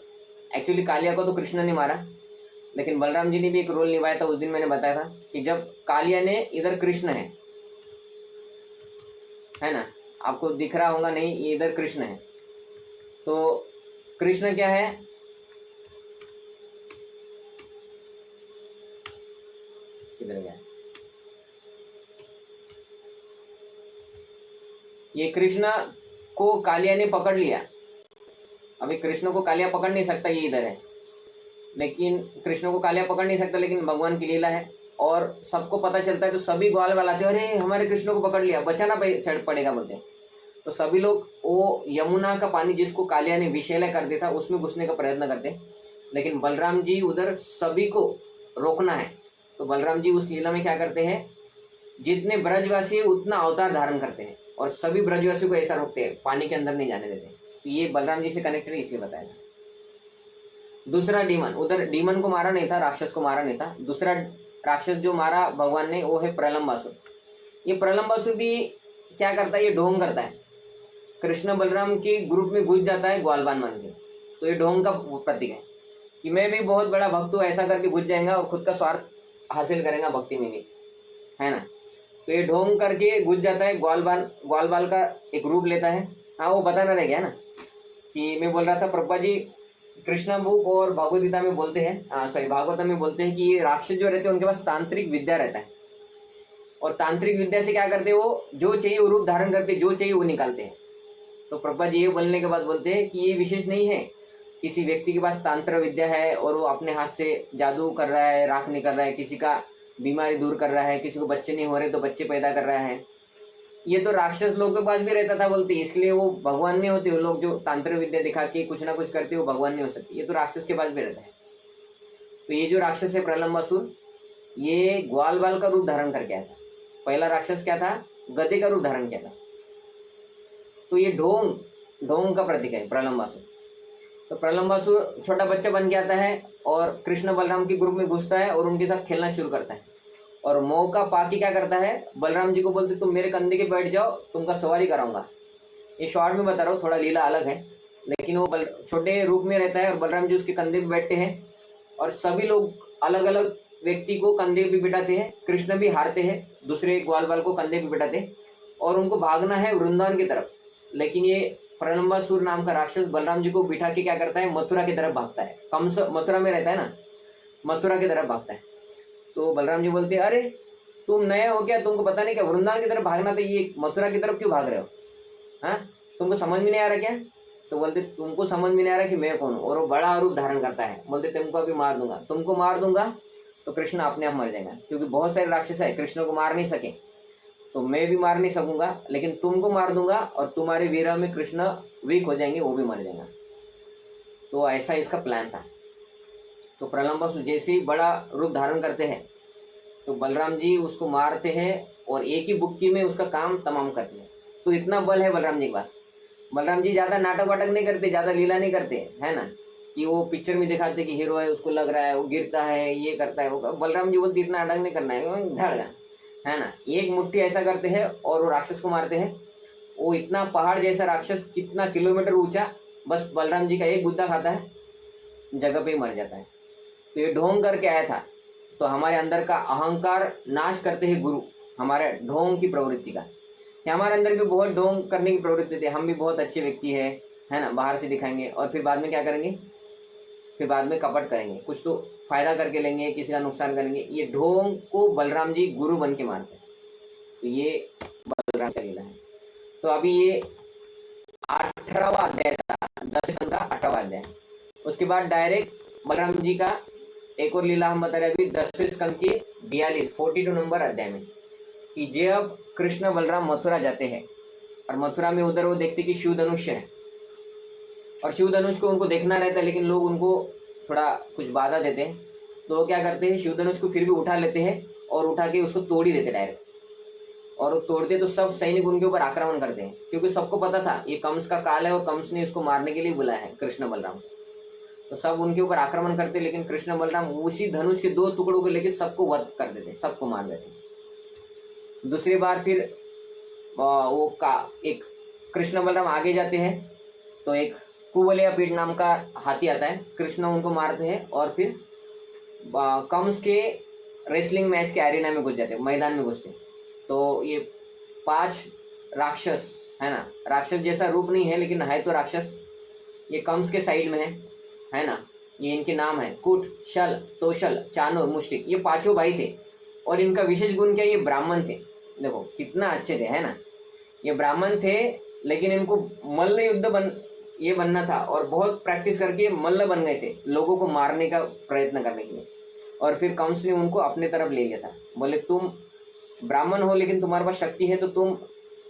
एक्चुअली कालिया को तो कृष्ण ने मारा, लेकिन बलराम जी ने भी एक रोल निभाया था। उस दिन मैंने बताया था कि जब कालिया ने, इधर कृष्ण है ना, आपको दिख रहा होगा नहीं, ये इधर कृष्ण है। तो कृष्ण क्या है, किधर गया, ये कृष्ण को कालिया ने पकड़ लिया। अभी कृष्ण को कालिया पकड़ नहीं सकता, ये इधर है, लेकिन कृष्ण को कालिया पकड़ नहीं सकता, लेकिन भगवान की लीला है और सबको पता चलता है। तो सभी ग्वाल वाले आते हैं, अरे हमारे कृष्ण को पकड़ लिया, बचाना पड़ेगा बोलते हैं। तो सभी लोग वो यमुना का पानी जिसको कालिया ने विषैला कर दिया था उसमें घुसने का प्रयत्न करते हैं, लेकिन बलराम जी उधर सभी को रोकना है। तो बलराम जी उस लीला में क्या करते हैं, जितने ब्रजवासी है उतना अवतार धारण करते हैं और सभी ब्रजवासियों को ऐसा रोकते हैं, पानी के अंदर नहीं जाने देते। तो ये बलराम जी से कनेक्टेड है, इसलिए बताया। दूसरा डीमन, उधर डीमन को मारा नहीं था, राक्षस को मारा नहीं था। दूसरा राक्षस जो मारा भगवान ने वो है प्रलंबासुर। ये प्रलंबासुर भी क्या करता है, ये ढोंग करता है, कृष्ण बलराम के ग्रुप में घुस जाता है ग्वालबान बन के। तो ये ढोंग का प्रतीक है कि मैं भी बहुत बड़ा भक्त हूँ, ऐसा करके घुस जाएगा और खुद का स्वार्थ हासिल करेगा भक्ति में भी, है ना। तो ये ढोंग करके घुस जाता है, ग्वालबाल का एक रूप लेता है। हाँ, वो बताना रह गया ना कि मैं बोल रहा था, प्रभुपाद जी कृष्ण बुक और भागवत गीता में बोलते हैं, भागवत में बोलते हैं कि ये राक्षस जो रहते हैं उनके पास तांत्रिक विद्या रहता है, और तांत्रिक विद्या से क्या करते हैं, वो जो चाहिए वो रूप धारण करते, जो चाहिए वो निकालते हैं। तो प्रभुपाद जी ये बोलने के बाद बोलते हैं कि ये विशेष नहीं है, किसी व्यक्ति के पास तांत्र विद्या है और वो अपने हाथ से जादू कर रहा है, राख निकल रहा है, किसी का बीमारी दूर कर रहा है, किसी को बच्चे नहीं हो रहे तो बच्चे पैदा कर रहा है, ये तो राक्षस लोगों के पास भी रहता था बोलते, इसलिए वो भगवान नहीं होते। वो लोग जो तांत्र विद्या दिखा के कुछ ना कुछ करते वो भगवान नहीं हो सकते, ये तो राक्षस के पास भी रहता है। तो ये जो राक्षस है प्रलंबासुर, ये ग्वाल बाल का रूप धारण करके आया था। पहला राक्षस क्या था, गधे का रूप धारण किया था। तो ये ढोंग का प्रतीक है प्रलंबासुर। तो प्रलंबासुर छोटा बच्चा बन के आता है और कृष्ण बलराम के ग्रुप में घुसता है और उनके साथ खेलना शुरू करता है। और मौका पाके क्या करता है, बलराम जी को बोलते तुम मेरे कंधे के बैठ जाओ, तुमका सवारी कराऊंगा। ये शॉर्ट में बता रहा हूँ, थोड़ा लीला अलग है, लेकिन वो छोटे रूप में रहता है और बलराम जी उसके कंधे पे बैठते हैं और सभी लोग अलग अलग व्यक्ति को कंधे पे बिठाते हैं। कृष्ण भी हारते हैं, दूसरे ग्वाल बाल को कंधे पे बिठाते हैं और उनको भागना है वृंदावन की तरफ। लेकिन ये प्रलंबासुर नाम का राक्षस बलराम जी को बिठा के क्या करता है, मथुरा की तरफ भागता है। कंस मथुरा में रहता है ना, मथुरा की तरफ भागता है। तो बलराम जी बोलते हैं, अरे तुम नए हो क्या, तुमको पता नहीं क्या वृंदावन की तरफ भागना था, ये मथुरा की तरफ क्यों भाग रहे हो, हाँ तुमको समझ में नहीं आ रहा क्या। तो बोलते तुमको समझ में नहीं आ रहा कि मैं कौन हूँ। और वो बड़ा रूप धारण करता है, बोलते तुमको अभी मार दूंगा, तुमको मार दूंगा तो कृष्ण अपने आप मर जाएगा, क्योंकि बहुत सारे राक्षस है कृष्ण को मार नहीं सके, तो मैं भी मार नहीं सकूंगा, लेकिन तुमको मार दूंगा और तुम्हारे वीरा में कृष्ण वीक हो जाएंगे, वो भी मर जाएगा। तो ऐसा इसका प्लान था। तो प्रलंबासुर जैसे ही बड़ा रूप धारण करते हैं तो बलराम जी उसको मारते हैं और एक ही बुक्की में उसका काम तमाम करते हैं। तो इतना बल है बलराम जी के पास। बलराम जी ज़्यादा नाटक वाटक नहीं करते, ज़्यादा लीला नहीं करते, है ना, कि वो पिक्चर में दिखाते कि हीरो है, उसको लग रहा है वो गिरता है, ये करता है वो। बलराम जी बोलते इतना नाटक नहीं करना है, धड़का, है ना, एक मुट्ठी ऐसा करते हैं और वो राक्षस को मारते हैं। वो इतना पहाड़ जैसा राक्षस, कितना किलोमीटर ऊंचा, बस बलराम जी का एक गुद्दा खाता है, जगह पे ही मर जाता है। तो ये ढोंग करके आया था। तो हमारे अंदर का अहंकार नाश करते हैं गुरु, हमारे ढोंग की प्रवृत्ति का। हमारे अंदर भी बहुत ढोंग करने की प्रवृत्ति थी, हम भी बहुत अच्छे व्यक्ति है ना, बाहर से दिखाएंगे और फिर बाद में क्या करेंगे, फिर बाद में कपट करेंगे, कुछ तो फायदा करके लेंगे, किसी का नुकसान करेंगे। ये ढोंग को बलराम जी गुरु बन के मारते हैं। तो ये बलराम का लीला है। तो अभी ये 18वां अध्याय था, 10 स्कंद का 18वां अध्याय। उसके बाद डायरेक्ट बलराम जी का एक और लीला हम बता रहे अभी 10वें स्कंद के 42 नंबर अध्याय में, कि जब कृष्ण बलराम मथुरा जाते हैं और मथुरा में उधर वो देखते कि शिव धनुष है और शिव धनुष को उनको देखना रहता है, लेकिन लोग उनको थोड़ा कुछ बाधा देते हैं। तो वो क्या करते हैं, शिव धनुष को फिर भी उठा लेते हैं और उठा के उसको तोड़ ही देते डायरेक्ट। और वो तोड़ते तो सब सैनिक उनके ऊपर आक्रमण करते हैं, क्योंकि सबको पता था ये कंस का काल है और कंस ने इसको मारने के लिए बुलाया है कृष्ण बलराम। तो सब उनके ऊपर आक्रमण करते, लेकिन कृष्ण बलराम उसी धनुष के 2 टुकड़ों को लेकर सबको वध कर देते, सबको मार देते। दूसरी बार फिर एक कृष्ण बलराम आगे जाते हैं, तो एक कुवलिया पीठ नाम का हाथी आता है, कृष्ण उनको मारते हैं और फिर कंस के रेसलिंग मैच के एरिना में घुस जाते हैं, मैदान में घुसते हैं। तो ये 5 राक्षस है ना, राक्षस जैसा रूप नहीं है लेकिन है तो राक्षस, ये कंस के साइड में है ना। ये इनके नाम है कुट, शल, तोशल, चाणूर, मुष्टिक। ये 5 भाई थे और इनका विशेष गुण क्या, ये ब्राह्मण थे। देखो कितना अच्छे थे, है ना। ये ब्राह्मण थे लेकिन इनको मल्ल युद्ध बनना था और बहुत प्रैक्टिस करके मल्ल बन गए थे, लोगों को मारने का प्रयत्न करने के लिए। और फिर कंस ने उनको अपने तरफ ले लिया था, बोले तुम ब्राह्मण हो लेकिन तुम्हारे पास शक्ति है, तो तुम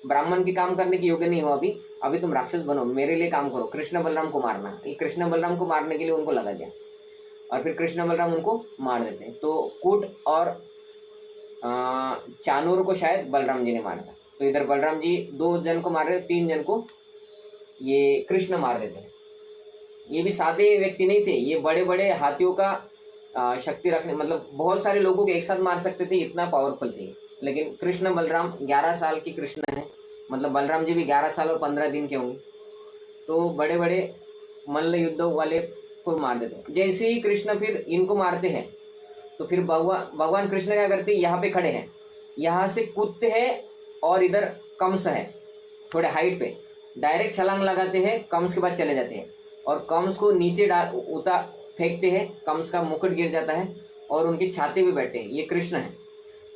ब्राह्मण के काम करने के योग्य नहीं हो, अभी तुम राक्षस बनो, मेरे लिए काम करो, कृष्ण बलराम को मारना। ये कृष्ण बलराम को मारने के लिए उनको लगा दिया और फिर कृष्ण बलराम उनको मार देते हैं। तो कूट और चाणूर को शायद बलराम जी ने मारा था। तो इधर बलराम जी 2 जन को मार रहे, 3 जन को ये कृष्ण मार देते हैं। ये भी सादे व्यक्ति नहीं थे, ये बड़े बड़े हाथियों का शक्ति रखने, मतलब बहुत सारे लोगों को एक साथ मार सकते थे, इतना पावरफुल थे। लेकिन कृष्ण बलराम 11 साल की कृष्ण है, मतलब बलराम जी भी 11 साल और 15 दिन के होंगे। तो बड़े बड़े मल्ल युद्ध वाले को मार देते हैं। जैसे ही कृष्ण फिर इनको मारते हैं तो फिर भगवान कृष्ण क्या करते हैं, यहाँ पे खड़े हैं, यहाँ से कूदते हैं और इधर कंस है थोड़े हाइट पे, डायरेक्ट छलांग लगाते हैं, कंस के पास चले जाते हैं और कंस को नीचे फेंकते हैं, कंस का मुकुट गिर जाता है और उनकी छाती पे बैठते हैं। ये कृष्ण है,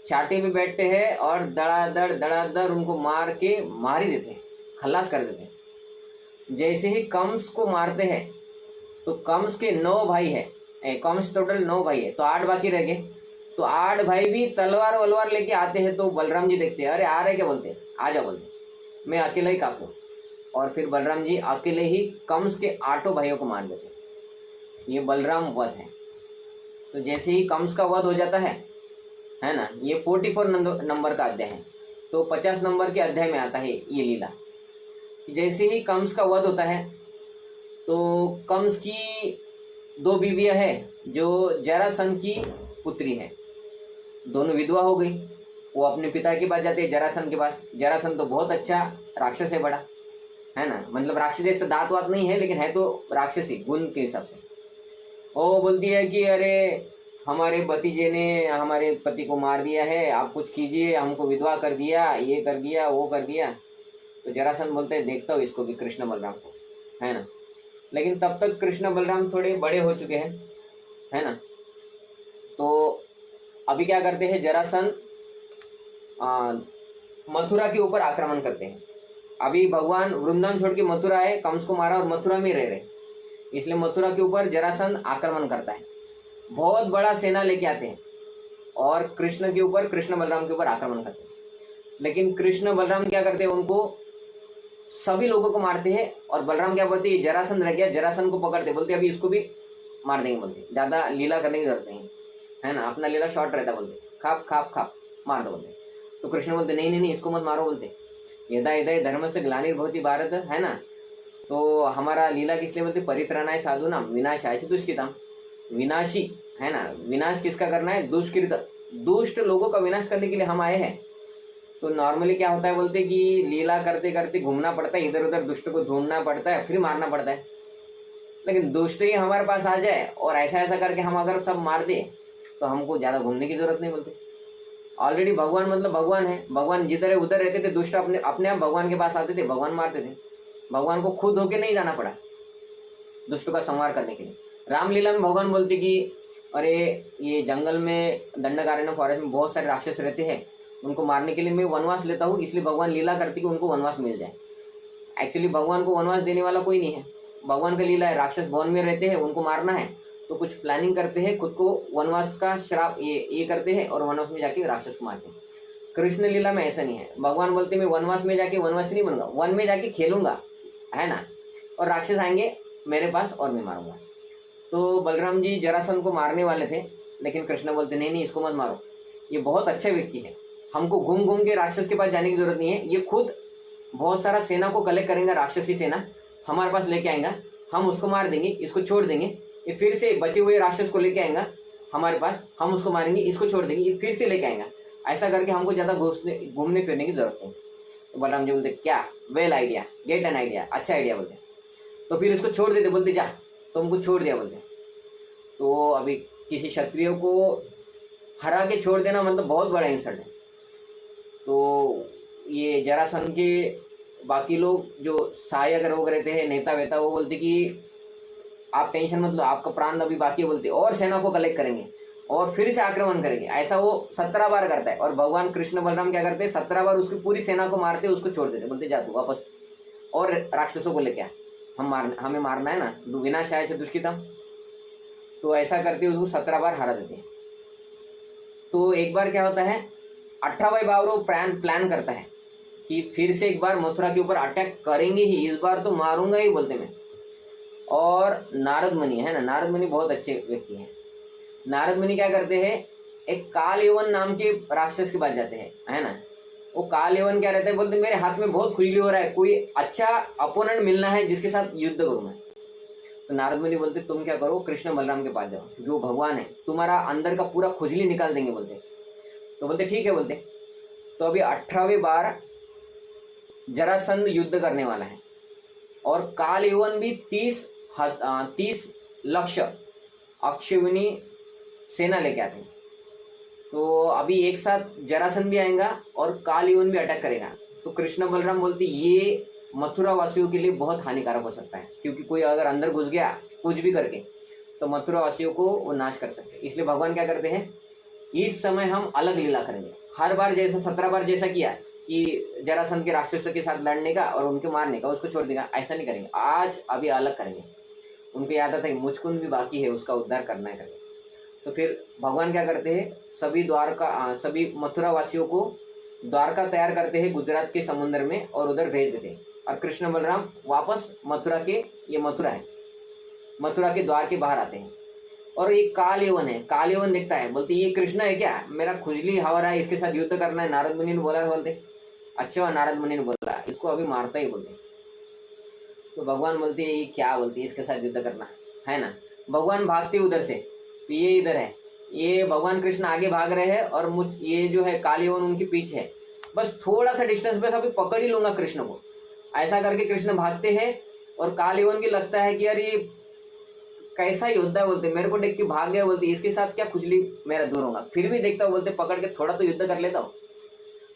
छाती पे बैठते हैं और दड़ादड़ उनको मार ही देते हैं, खल्लास कर देते हैं। जैसे ही कंस को मारते हैं तो कंस के 9 भाई है, कंस टोटल 9 भाई है, तो 8 बाकी रह गए। तो 8 भाई भी तलवार वलवार लेके आते हैं। तो बलराम जी देखते हैं, अरे आ रहे क्या, बोलते आ जाओ, बोलते मैं अकेला ही काफू। और फिर बलराम जी अकेले ही कंस के 8 भाइयों को मार देते हैं। ये बलराम वध है। तो जैसे ही कंस का वध हो जाता है ना, ये 44 नंबर का अध्याय है। तो 50 नंबर के अध्याय में आता है ये लीला। जैसे ही कंस का वध होता है तो कंस की 2 बीवियां हैं जो जरासंध की पुत्री है, दोनों विधवा हो गई। वो अपने पिता के पास जाते हैं, जरासंध के पास। जरासंध तो बहुत अच्छा राक्षस है, बड़ा है ना, मतलब राक्षस जैसे दांत वात नहीं है लेकिन है तो राक्षसी गुण के हिसाब से। वो बोलती है कि अरे हमारे भतीजे ने हमारे पति को मार दिया है, आप कुछ कीजिए, हमको विधवा कर दिया, ये कर दिया, वो कर दिया। तो जरासंध बोलते हैं देखता हूँ इसको भी, कृष्ण बलराम को, है ना। लेकिन तब तक कृष्ण बलराम थोड़े बड़े हो चुके हैं, है ना। तो अभी क्या करते हैं, जरासंध मथुरा के ऊपर आक्रमण करते हैं। अभी भगवान वृंदावन छोड़ के मथुरा आए, कंस को मारा और मथुरा में रह रहे, इसलिए मथुरा के ऊपर जरासंध आक्रमण करता है। बहुत बड़ा सेना लेके आते हैं और कृष्ण के ऊपर, कृष्ण बलराम के ऊपर आक्रमण करते हैं। लेकिन कृष्ण बलराम क्या करते हैं, उनको सभी लोगों को मारते हैं। और बलराम क्या बोलते हैं, जरासंध रह गया, जरासंध को पकड़ते, बोलते अभी इसको भी मार देंगे, बोलते ज्यादा लीला करने की जरूरत नहीं है ना, अपना लीला शॉर्ट रहता, बोलते खाप खाप खाप मार दो, बोलते। तो कृष्ण बोलते नहीं नहीं नहीं, इसको मत मारो, बोलते यदा यदा धर्म से ग्लानिर्भवति भारत, है ना। तो हमारा लीला किस लिए बोलते, परित्राणाय साधूनाम विनाशाय दुष्कृताम। विनाशी है ना, विनाश किसका करना है, दुष्कृत, दुष्ट लोगों का विनाश करने के लिए हम आए हैं। तो नॉर्मली क्या होता है, बोलते कि लीला करते करते घूमना पड़ता है, इधर उधर दुष्ट को ढूंढना पड़ता है, फिर मारना पड़ता है। लेकिन दुष्ट ही हमारे पास आ जाए और ऐसा ऐसा करके हम अगर सब मार दे तो हमको ज्यादा घूमने की जरूरत नहीं, बोलते ऑलरेडी भगवान मतलब भगवान है, भगवान जिधर है उधर रहते थे, दुष्ट अपने अपने आप भगवान के पास आते थे, भगवान मारते थे। भगवान को खुद होके नहीं जाना पड़ा दुष्ट का संहार करने के लिए। रामलीला में भगवान बोलते कि अरे ये जंगल में दंडकारण्य फॉरेस्ट में बहुत सारे राक्षस रहते हैं उनको मारने के लिए मैं वनवास लेता हूँ, इसलिए भगवान लीला करते कि उनको वनवास मिल जाए। एक्चुअली भगवान को वनवास देने वाला कोई नहीं है, भगवान का लीला है। राक्षस वन में रहते हैं, उनको मारना है तो कुछ प्लानिंग करते हैं, खुद को वनवास का श्राप ये करते हैं और वनवास में जाके राक्षस को मारते हैं। कृष्ण लीला में ऐसा नहीं है। भगवान बोलते मैं वनवास में जाके वनवासी नहीं बनूंगा, वन में जाके खेलूंगा, है ना, और राक्षस आएंगे मेरे पास और मैं मारूंगा। तो बलराम जी जरासंध को मारने वाले थे, लेकिन कृष्ण बोलते नहीं नहीं, इसको मत मारो, ये बहुत अच्छा व्यक्ति है, हमको घूम घूम के राक्षस के पास जाने की जरूरत नहीं है, ये खुद बहुत सारा सेना को कलेक्ट करेंगे, राक्षसी सेना हमारे पास लेके आएगा, हम उसको मार देंगे, इसको छोड़ देंगे, ये फिर से बचे हुए राक्षस को लेके आएगा हमारे पास, हम उसको मारेंगे, इसको छोड़ देंगे, ये फिर से लेके आएगा। ऐसा करके हमको ज़्यादा घूमने फिरने की जरूरत नहीं। तो बलराम जी बोलते क्या, well idea, get an idea, अच्छा आइडिया बोलते। तो फिर इसको छोड़ देते, बोलते जा, तुमको छोड़ दिया बोलते। तो अभी किसी क्षत्रिय को हरा के छोड़ देना मतलब बहुत बड़ा इंसल्ट है। तो ये जरासंध के बाकी लोग जो सहायक लोग रहते हैं, नेता वेता, वो बोलते कि आप टेंशन मत लो, आपका प्राण अभी बाकी है बोलते, और सेना को कलेक्ट करेंगे और फिर से आक्रमण करेंगे। ऐसा वो 17 बार करता है। और भगवान कृष्ण बलराम क्या करते हैं, 17 बार उसकी पूरी सेना को मारते, उसको छोड़ देते, बोलते जा तू वापस और राक्षसों को लेके आ, हमें मारना है ना, विनाशाय च दुष्कृतम्। तो ऐसा करते उसको 17 बार हरा देते हैं। तो एक बार क्या होता है, 18वें बार वो प्लान करता है कि फिर से एक बार मथुरा के ऊपर अटैक करेंगे ही, इस बार तो मारूंगा ही बोलते मैं। और नारद मुनि है ना, नारद मुनि बहुत अच्छे व्यक्ति हैं। नारद मुनि क्या करते हैं, एक कालयवन नाम के राक्षस के पास जाते हैं, है ना। वो कालयवन क्या रहता है, बोलते मेरे हाथ में बहुत खुजली हो रहा है, कोई अच्छा अपोनेंट मिलना है जिसके साथ युद्ध करूँ मैं। तो नारद मुनि बोलते तुम क्या करो, कृष्ण बलराम के पास जाओ, क्योंकि वो भगवान है, तुम्हारा अंदर का पूरा खुजली निकाल देंगे बोलते। तो बोलते ठीक है बोलते। तो अभी 18वें बार जरासंध युद्ध करने वाला है और कालयवन भी 30 लक्ष अक्षौहिणी सेना लेके आते हैं। तो अभी एक साथ जरासंध भी आएगा और कालयवन भी अटैक करेगा। तो कृष्ण बलराम बोलते ये मथुरा वासियों के लिए बहुत हानिकारक हो सकता है, क्योंकि कोई अगर अंदर घुस गया कुछ भी करके तो मथुरा वासियों को वो नाश कर सकते हैं। इसलिए भगवान क्या करते हैं, इस समय हम अलग लीला करेंगे। हर बार जैसा 17 बार जैसा किया कि जरासंध के राक्षसों के साथ लड़ने का और उनके मारने का, उसको छोड़ देगा, ऐसा नहीं करेंगे। आज अभी अलग करेंगे। उनको याद आता है मुचकुंद भी बाकी है, उसका उद्धार करना है करके। तो फिर भगवान क्या करते हैं, सभी मथुरा वासियों को द्वारका तैयार करते हैं गुजरात के समुद्र में और उधर भेज देते हैं। और कृष्ण बलराम वापस मथुरा के, ये मथुरा है, मथुरा के द्वार के बाहर आते हैं। और एक कालयवन है, कालयवन देखता है, बोलते ये कृष्ण है क्या, मेरा खुजली हवा रहा है, इसके साथ युद्ध करना है। नारद मुनि ने बोला, बोलते अच्छा नारद मुनि ने बोला इसको अभी मारता ही बोलते। तो भगवान बोलते ये क्या बोलते, इसके साथ युद्ध करना है ना। भगवान भागते उधर से, तो ये इधर है, ये भगवान कृष्ण आगे भाग रहे हैं और ये जो है कालयवन उनके पीछे है। बस थोड़ा सा डिस्टेंस पे अभी पकड़ ही लूंगा कृष्ण को। ऐसा करके कृष्ण भागते हैं और कालयवन की लगता है कि यार ये कैसा योद्धा बोलते, मेरे को देख के भाग गया बोलते, इसके साथ क्या खुजली मेरा दूर होगा। फिर भी देखता हूँ बोलते पकड़ के थोड़ा तो युद्ध कर लेता हूँ।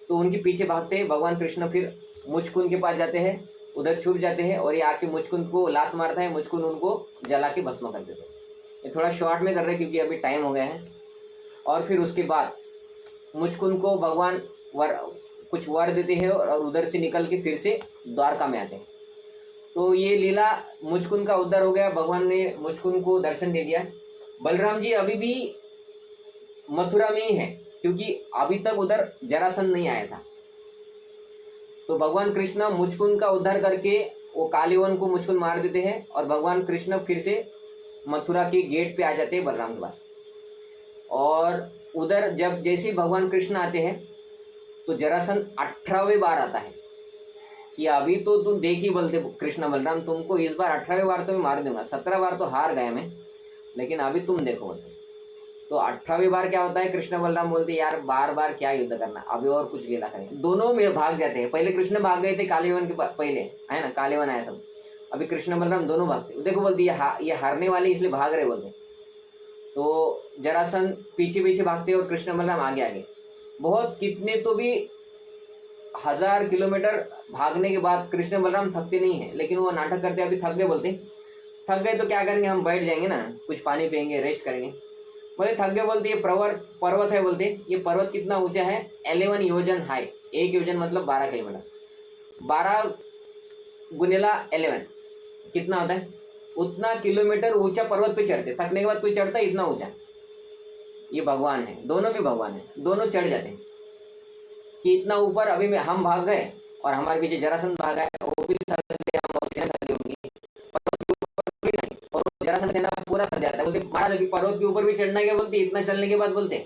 तो उनके पीछे भागते हैं। भगवान कृष्ण फिर मुचकुंद के पास जाते हैं, उधर छुप जाते हैं और ये आके मुचकुंद को लात मारता है। मुचकुंद उनको जला के भस्म कर देते हैं। ये थोड़ा शॉर्ट में कर रहे हैं क्योंकि अभी टाइम हो गया है। और फिर उसके बाद मुचकुंद को भगवान कुछ वर देते हैं और उधर से निकल के फिर से द्वारका में आते हैं। तो ये लीला, मुचकुंद का उद्धार हो गया, भगवान ने मुचकुंद को दर्शन दे दिया। बलराम जी अभी भी मथुरा में ही है क्योंकि अभी तक उधर जरासंध नहीं आया था। तो भगवान कृष्ण मुचकुंद का उद्धार करके वो कालयवन को मुचकुंद मार देते हैं और भगवान कृष्ण फिर से मथुरा के गेट पे आ जाते हैं बलराम के पास। और उधर जब जैसे भगवान कृष्ण आते हैं तो जरासंध 18वें बार आता है कि अभी तो तुम देख ही बोलते कृष्ण बलराम, तुमको इस बार 18वें बार तो मैं मार दूंगा, 17 बार तो हार गया मैं, लेकिन अभी तुम देखो बोलते। तो 18वें बार क्या होता है, कृष्ण बलराम बोलते यार बार बार क्या युद्ध करना, अभी और कुछ लीला करेंगे। दोनों में भाग जाते हैं। पहले कृष्ण भाग गए थे कालयवन के पहले, है ना, कालयवन आया था। अभी कृष्ण बलराम दोनों भागते। देखो बोलते ये हारने वाले इसलिए भाग रहे बोलते। तो जरासंध पीछे पीछे भागते और कृष्ण बलराम आगे आगे। बहुत कितने तो भी 1000 किलोमीटर भागने के बाद कृष्ण बलराम थकते नहीं है, लेकिन वो नाटक करते अभी थक गए बोलते। थक गए तो क्या करेंगे, हम बैठ जाएंगे ना, कुछ पानी पियेंगे, रेस्ट करेंगे। बोले थक गए, बोलते ये पर्वत है, बोलते ये पर्वत कितना ऊंचा है, 11 योजन हाइट। 1 योजन मतलब 12 किलोमीटर, 12 गुनेला 11 कितना होता है, उतना किलोमीटर ऊंचा पर्वत पे चढ़ते। थकने के बाद कोई चढ़ता है इतना ऊंचा? ये भगवान है, दोनों भी भगवान है, दोनों चढ़ जाते हैं कि इतना ऊपर। अभी में हम भाग गए और हमारे पीछे जरासंध भागा है, वो भी थक गए, हम सेना थक होगी, और जरासंध सेना पूरा थक जाता है। बोलते महाराज अभी पर्वत के ऊपर भी चढ़ना है क्या? बोलते इतना चलने के बाद बोलते,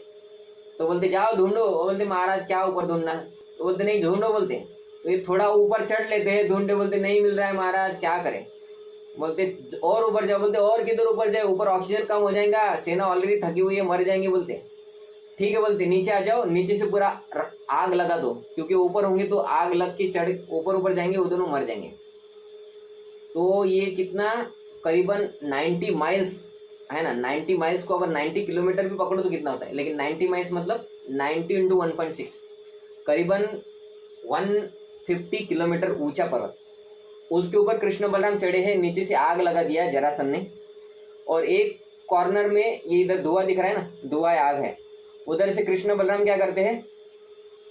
तो बोलते जाओ ढूंढो। बोलते महाराज क्या ऊपर ढूंढना? तो बोलते नहीं ढूंढो। बोलते तो ये थोड़ा ऊपर चढ़ लेते हैं, ढूंढे, बोलते नहीं मिल रहा है महाराज, क्या करें? बोलते और ऊपर जाओ। बोलते और किधर ऊपर जाए, ऊपर ऑक्सीजन कम हो जाएगा, सेना ऑलरेडी थकी हुई है, मर जाएंगे। बोलते ठीक है। बोलते नीचे आ जाओ, नीचे से पूरा आग लगा दो, क्योंकि ऊपर होंगे तो आग लग के चढ़ ऊपर जाएंगे, वो दोनों मर जाएंगे। तो ये कितना, करीबन 90 माइल्स है ना। 90 माइल्स को अगर 90 किलोमीटर भी पकड़ो तो कितना होता है, लेकिन 90 माइल्स मतलब 90 × 1.6, करीबन 150 किलोमीटर ऊंचा पर्वत। उसके ऊपर कृष्ण बलराम चढ़े हैं, नीचे से आग लगा दिया जरासंध ने। और एक कॉर्नर में ये इधर धुआं दिख रहा है ना, धुआं आग है, उधर से कृष्ण बलराम क्या करते हैं,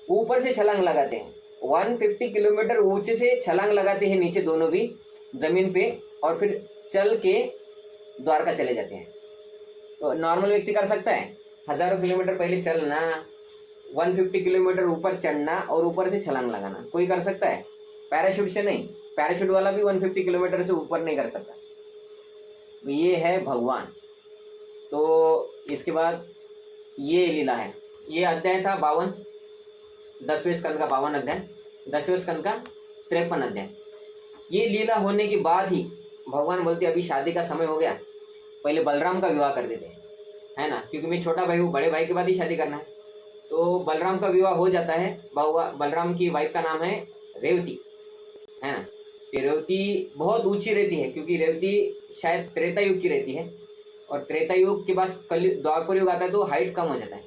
ऊपर से छलांग लगाते हैं। 150 किलोमीटर ऊंचे से छलांग लगाते हैं नीचे दोनों भी जमीन पे, और फिर चल के द्वारका चले जाते हैं। तो नॉर्मल व्यक्ति कर सकता है, हजारों किलोमीटर पहले चलना, 150 किलोमीटर ऊपर चढ़ना और ऊपर से छलांग लगाना, कोई कर सकता है? पैराशूट से नहीं, पैराशूट वाला भी 150 किलोमीटर से ऊपर नहीं कर सकता। तो ये है भगवान। तो इसके बाद ये लीला है। ये अध्याय था 52, 10वें स्कंद का 52 अध्याय, 10वें स्कंद का 53 अध्याय। ये लीला होने के बाद ही भगवान बोलते अभी शादी का समय हो गया, पहले बलराम का विवाह कर देते हैं, है ना, क्योंकि मैं छोटा भाई हूँ, बड़े भाई के बाद ही शादी करना है। तो बलराम का विवाह हो जाता है। बलराम की वाइफ का नाम है रेवती, है ना। तो रेवती बहुत ऊंची रहती है, क्योंकि रेवती शायद त्रेता युग की रहती है, और त्रेता युग के बाद द्वापर युग आता है तो हाइट कम हो जाता है,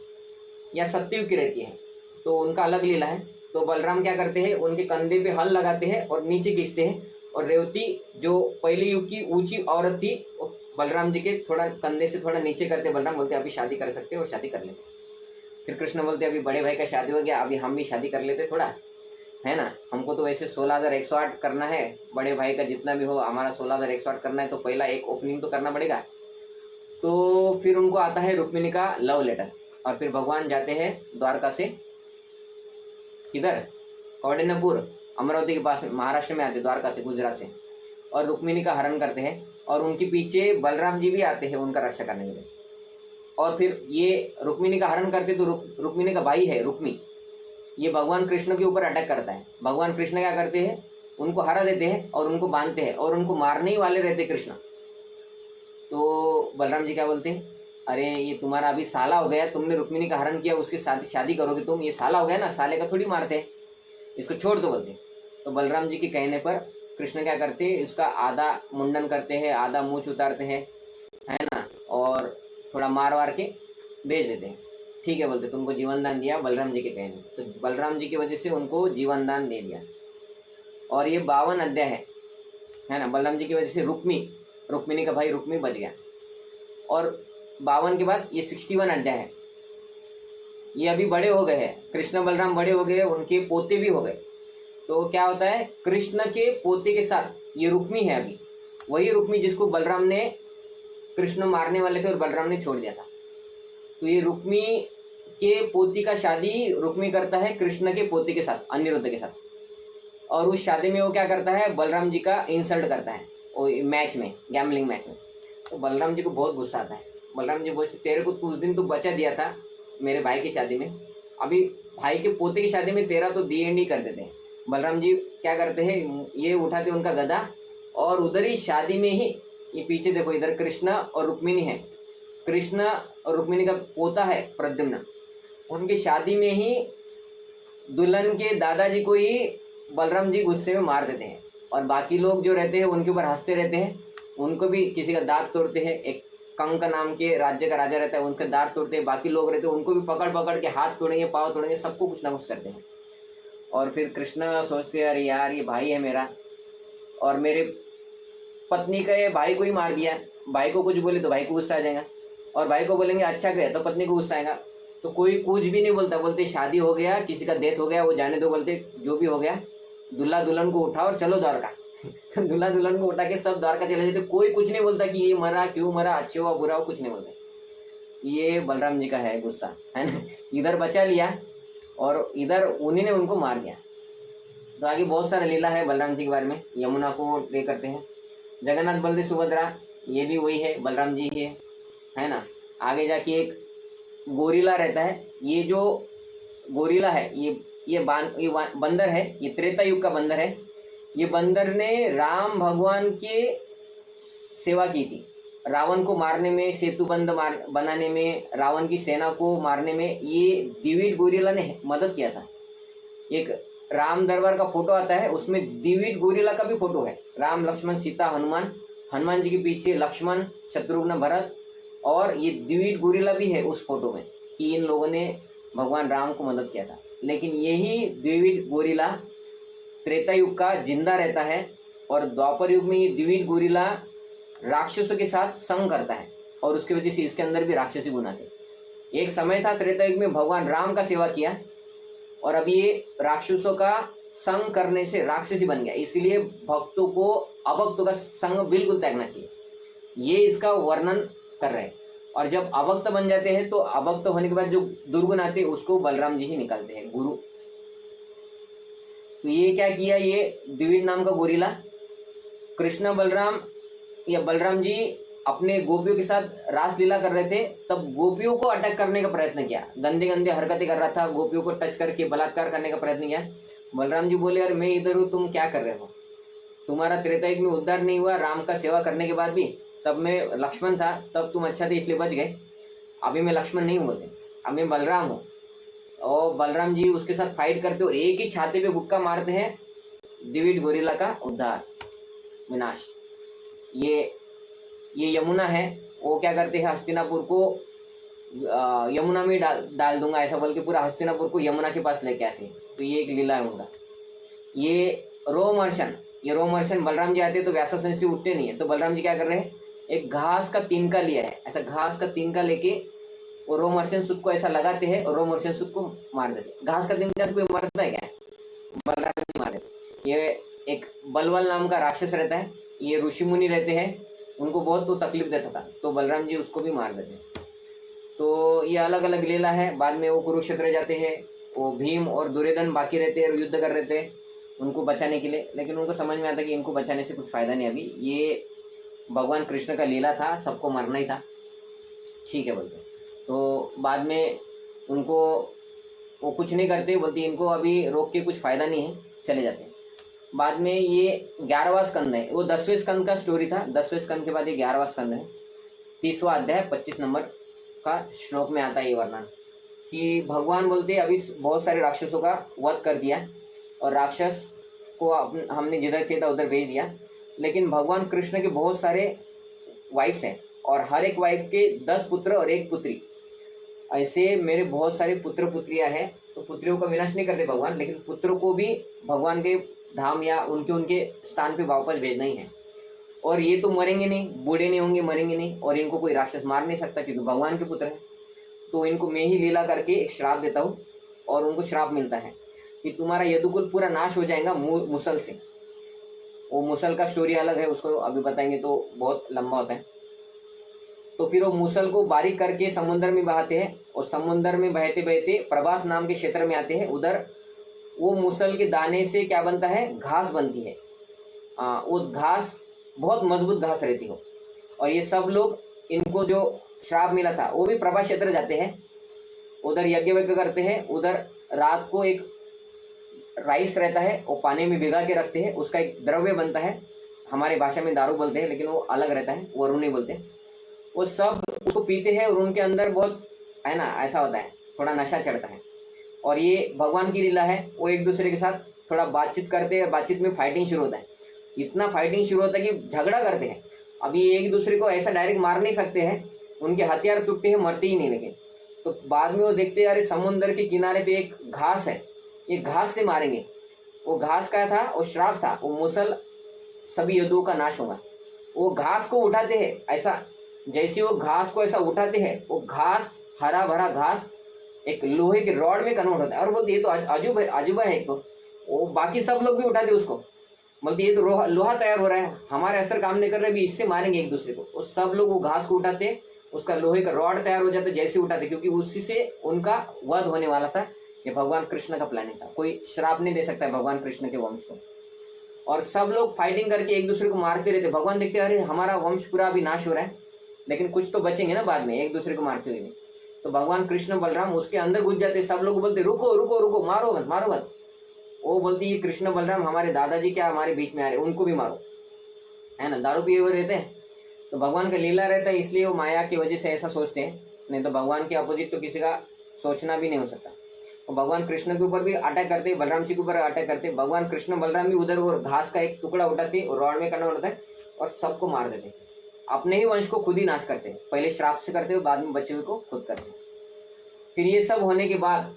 या सत्ययुग की रहती है, तो उनका अलग लीला है। तो बलराम क्या करते हैं, उनके कंधे पे हल लगाते हैं और नीचे खींचते हैं, और रेवती जो पहले युग की ऊंची औरत थी, बलराम जी के थोड़ा कंधे से थोड़ा नीचे करते, बलराम बोलते अभी शादी कर सकते हैं, और शादी कर लेते। फिर कृष्ण बोलते अभी बड़े भाई का शादी हो गया, अभी हम भी शादी कर लेते थोड़ा, है ना। हमको तो वैसे 16,108 करना है, बड़े भाई का जितना भी हो हमारा 16,108 करना है, तो पहला एक ओपनिंग तो करना पड़ेगा। तो फिर उनको आता है रुक्मिणी का लव लेटर, और फिर भगवान जाते हैं द्वारका से किधर, कौंडिन्यपुर, अमरावती के पास, महाराष्ट्र में आते, द्वारका से, गुजरात से, और रुक्मिणी का हरण करते हैं। और उनके पीछे बलराम जी भी आते हैं उनका रक्षा करने के लिए। और फिर ये रुक्मिणी का हरण करते, तो रुक्मिणी का भाई है रुक्मी, ये भगवान कृष्ण के ऊपर अटैक करता है। भगवान कृष्ण क्या करते हैं, उनको हरा देते हैं और उनको बांधते हैं, और उनको मारने ही वाले रहते कृष्ण। तो बलराम जी क्या बोलते हैं, अरे ये तुम्हारा अभी साला हो गया, तुमने रुक्मिणी का हरण किया, उसके साथ शादी करोगे तुम, ये साला हो गया ना, साले का थोड़ी मारते हैं, इसको छोड़ दो बोलते। तो बलराम जी के कहने पर कृष्ण क्या करते हैं, इसका आधा मुंडन करते हैं, आधा मूछ उतारते हैं, है ना, और थोड़ा मार वार के भेज देते हैं। ठीक है बोलते, तुमको जीवन दान दिया बलराम जी के कहने, तो बलराम जी की वजह से उनको जीवन दान दे दिया। और ये 52 अध्याय है ना, बलराम जी की वजह से रुक्मिणी का भाई रुक्मी बच गया। और 52 के बाद ये 61 अध्याय है। ये अभी बड़े हो गए हैं, कृष्ण बलराम बड़े हो गए, उनके पोते भी हो गए। तो क्या होता है, कृष्ण के पोते के साथ ये रुक्मी है, अभी वही रुक्मी जिसको बलराम ने, कृष्ण मारने वाले थे और बलराम ने छोड़ दिया था। तो ये रुक्मी के पोती का शादी रुक्मी करता है कृष्ण के पोते के साथ, अनिरुद्ध के साथ। और उस शादी में वो क्या करता है, बलराम जी का इंसल्ट करता है, वो मैच में, गैम्बलिंग मैच में। तो बलराम जी को बहुत गुस्सा आता है। बलराम जी बोलते, तेरे को उस दिन तो बचा दिया था मेरे भाई की शादी में, अभी भाई के पोते की शादी में तेरा तो दी एंड ही कर देते हैं। बलराम जी क्या करते हैं, ये उठाते उनका गदा, और उधर ही शादी में ही, ये पीछे देखो इधर कृष्ण और रुक्मिणी है, कृष्ण और रुक्मिणी का पोता है प्रद्युम्न, उनकी शादी में ही दुल्हन के दादाजी को ही बलराम जी गुस्से में मार देते हैं। और बाकी लोग जो रहते हैं उनके ऊपर हंसते रहते हैं, उनको भी किसी का दांत तोड़ते हैं। एक कंक नाम के राज्य का राजा रहता है, उनके दांत तोड़ते हैं। बाकी लोग रहते हैं उनको भी पकड़ पकड़ के हाथ तोड़ेंगे, पाँव तोड़ेंगे, सबको कुछ ना कुछ करते हैं। और फिर कृष्ण सोचते हैं, अरे यार ये भाई है मेरा, और मेरे पत्नी का ये भाई को ही मार दिया, भाई को कुछ बोले तो भाई को गुस्सा आ जाएगा, और भाई को बोलेंगे अच्छा गया, तो पत्नी को गुस्सा आएगा। तो कोई कुछ भी नहीं बोलता, बोलते शादी हो गया, किसी का डेथ हो गया, वो जाने दो, बोलते जो भी हो गया, दूल्हा दुल्हन को उठाओ और चलो द्वारका। तो दूल्हा दुल्हन को उठा के सब द्वारका चले जाते, कोई कुछ नहीं बोलता कि ये मरा, क्यों मरा, अच्छे हुआ बुरा हो, कुछ नहीं बोलते। ये बलराम जी का है गुस्सा, है ना। इधर बचा लिया और इधर उन्हीं ने उनको मार दिया। तो आगे बहुत सारा लीला है बलराम जी के बारे में, यमुना को ले करते हैं। जगन्नाथ बलदेव सुभद्रा, ये भी वही है, बलराम जी ही है ना। आगे जाके एक गोरिल्ला रहता है। ये जो गोरिल्ला है, ये बंदर है, ये त्रेता युग का बंदर है। ये बंदर ने राम भगवान के सेवा की थी, रावण को मारने में, सेतुबंध बनाने में, रावण की सेना को मारने में ये दिविड गोरिल्ला ने मदद किया था। एक राम दरबार का फोटो आता है, उसमें दिविड गोरिल्ला का भी फोटो है। राम लक्ष्मण सीता हनुमान, हनुमान जी के पीछे लक्ष्मण शत्रुघ्न भरत, और ये दिविड गोरिल्ला भी है उस फोटो में, कि इन लोगों ने भगवान राम को मदद किया था। लेकिन यही दिविड गोरिल्ला त्रेता युग का जिंदा रहता है, और द्वापर युग में ये दिविड गोरिल्ला राक्षसों के साथ संग करता है, और उसकी वजह से इसके अंदर भी राक्षसी गुण आते। एक समय था त्रेता युग में भगवान राम का सेवा किया, और अभी ये राक्षसों का संग करने से राक्षसी बन गया। इसलिए भक्तों को अभक्तों का संग बिल्कुल त्यागना चाहिए, ये इसका वर्णन कर रहे हैं। और जब अभक्त बन जाते हैं तो अभक्त होने के बाद जो दुर्गुण आते हैं उसको बलराम जी ही निकालते हैं, गुरु। तो ये क्या किया, ये द्विविड नाम का गोरिल्ला, कृष्ण बलराम या बलराम जी अपने गोपियों के साथ रास लीला कर रहे थे, तब गोपियों को अटैक करने का प्रयत्न किया, गंदे गंदे हरकतें कर रहा था, गोपियों को टच करके बलात्कार करने का प्रयत्न किया। बलराम जी बोले, यार मैं इधर हूँ, तुम क्या कर रहे हो, तुम्हारा त्रेता युग में उद्धार नहीं हुआ राम का सेवा करने के बाद भी, तब मैं लक्ष्मण था, तब तुम अच्छा थे इसलिए बच गए, अभी मैं लक्ष्मण नहीं हूँ, बोलते अब मैं बलराम हूँ। और बलराम जी उसके साथ फाइट करते और एक ही छाते पे मुक्का मारते हैं, दिविड गोरिल्ला का उद्धार, विनाश। ये यमुना है, वो क्या करते हैं, हस्तिनापुर को यमुना में डाल दूंगा ऐसा बोल के पूरा हस्तिनापुर को यमुना के पास लेके आते हैं। तो ये एक लीला है उनका। ये रोमहर्षण बलराम जी आते हैं तो व्यासासन से उठते नहीं है, तो बलराम जी क्या कर रहे हैं, एक घास का तिनका लिया है, ऐसा घास का तिनका लेके वो रोमहर्षण सुख को ऐसा लगाते हैं और रोमहर्षण सुख को मार देते। घास का तिनका से कोई मरता है क्या, बलराम जी मार देते। ये एक बलवल नाम का राक्षस रहता है, ये ऋषि मुनि रहते हैं, उनको बहुत तो तकलीफ देता था, तो बलराम जी उसको भी मार देते। तो ये अलग अलग लीला है। बाद में वो कुरुक्षेत्र जाते हैं, वो भीम और दुर्योधन बाकी रहते हैं और युद्ध कर रहे थे उनको बचाने के लिए, लेकिन उनको समझ में आता कि इनको बचाने से कुछ फायदा नहीं, अभी ये भगवान कृष्ण का लीला था, सबको मरना ही था, ठीक है बोलते। तो बाद में उनको वो कुछ नहीं करते, बोलते इनको अभी रोक के कुछ फायदा नहीं है, चले जाते हैं। बाद में ये 11वां स्कंद है, वो 10वें स्कंद का स्टोरी था, 10वें स्कंद के बाद ये 11वां स्कंद है, 30वां अध्याय 25 नंबर का श्लोक में आता है ये वर्णन कि भगवान बोलते अभी बहुत सारे राक्षसों का वध कर दिया और राक्षस को हमने जिधर चाहिए था उधर भेज दिया, लेकिन भगवान कृष्ण के बहुत सारे वाइफ्स हैं और हर एक वाइफ के 10 पुत्र और 1 पुत्री, ऐसे मेरे बहुत सारे पुत्र पुत्रियां हैं। तो पुत्रियों का विनाश नहीं करते भगवान, लेकिन पुत्रों को भी भगवान के धाम या उनके स्थान पे वापस भेजना ही है। और ये तो मरेंगे नहीं, बूढ़े नहीं होंगे, मरेंगे नहीं, और इनको कोई राक्षस मार नहीं सकता क्योंकि भगवान के पुत्र हैं। तो इनको मैं ही लीला करके एक श्राप देता हूँ और उनको श्राप मिलता है कि तुम्हारा यदुकुल पूरा नाश हो जाएगा मुसल से। वो मुसल का स्टोरी अलग है, उसको अभी बताएंगे तो बहुत लंबा होता है। तो फिर वो मुसल को बारीक करके समुद्र में बहाते हैं और समुद्र में बहते बहते प्रभास नाम के क्षेत्र में आते हैं। उधर वो मुसल के दाने से क्या बनता है, घास बनती है। वो घास बहुत मजबूत घास रहती हो, और ये सब लोग इनको जो श्राप मिला था वो भी प्रभास क्षेत्र जाते हैं, उधर यज्ञ वज्ञ करते हैं। उधर रात को एक राइस रहता है, वो पानी में भिगा के रखते हैं, उसका एक द्रव्य बनता है, हमारे भाषा में दारू बोलते हैं लेकिन वो अलग रहता है, वो नहीं बोलते। वो सब उसको पीते हैं और उनके अंदर बहुत है ना ऐसा होता है, थोड़ा नशा चढ़ता है। और ये भगवान की लीला है, वो एक दूसरे के साथ थोड़ा बातचीत करते हैं, बातचीत में फाइटिंग शुरू होता है, इतना फाइटिंग शुरू होता है कि झगड़ा करते हैं। अभी एक दूसरे को ऐसा डायरेक्ट मार नहीं सकते हैं, उनके हथियार टूटते हैं, मरते ही नहीं। लेकिन तो बाद में वो देखते हैं अरे समुद्र के किनारे पे एक घास है, ये घास से मारेंगे। वो घास क्या था, वो श्राप था, वो मुसल सभी यदुओं का नाश होगा। वो घास को उठाते हैं, ऐसा जैसे वो घास को ऐसा उठाते हैं, वो घास, हरा भरा घास एक लोहे के रॉड में कन्वर्ट होता है। और बोलते ये तो अजूबा है। एक तो वो बाकी सब लोग भी उठाते उसको, बोलते ये तो लोहा तैयार हो रहा है, हमारे असर काम नहीं कर रहे, भी इससे मारेंगे एक दूसरे को। वो सब लोग वो घास को उठाते, उसका लोहे का रॉड तैयार हो जाता जैसे उठाते, क्योंकि उसी से उनका वध होने वाला था। ये भगवान कृष्ण का प्लानिंग था, कोई श्राप नहीं दे सकता है भगवान कृष्ण के वंश को। और सब लोग फाइटिंग करके एक दूसरे को मारते रहते। भगवान देखते अरे हमारा वंश पूरा अभी नाश हो रहा है, लेकिन कुछ तो बचेंगे ना बाद में एक दूसरे को मारते हुए। तो भगवान कृष्ण बलराम उसके अंदर घुस जाते, सब लोग बोलते रुको रुको रुको, मारो मत मारो मत। वो बोलती ये कृष्ण बलराम हमारे दादाजी क्या हमारे बीच में आ रहे, उनको भी मारो, है ना, दारू पिए हुए रहते हैं। तो भगवान का लीला रहता है, इसलिए वो माया की वजह से ऐसा सोचते हैं, नहीं तो भगवान के अपोजिट तो किसी का सोचना भी नहीं हो सकता। तो भगवान कृष्ण के ऊपर भी अटैक करते, बलराम जी के ऊपर अटैक करते। भगवान कृष्ण बलराम भी उधर वो घास का एक टुकड़ा उठाते और रॉड में कन्वर्ट होता है और सबको मार देते। अपने ही वंश को खुद ही नाश करते, पहले श्राप से करते हुए बाद में बच्चे हुए को खुद करते। फिर ये सब होने के बाद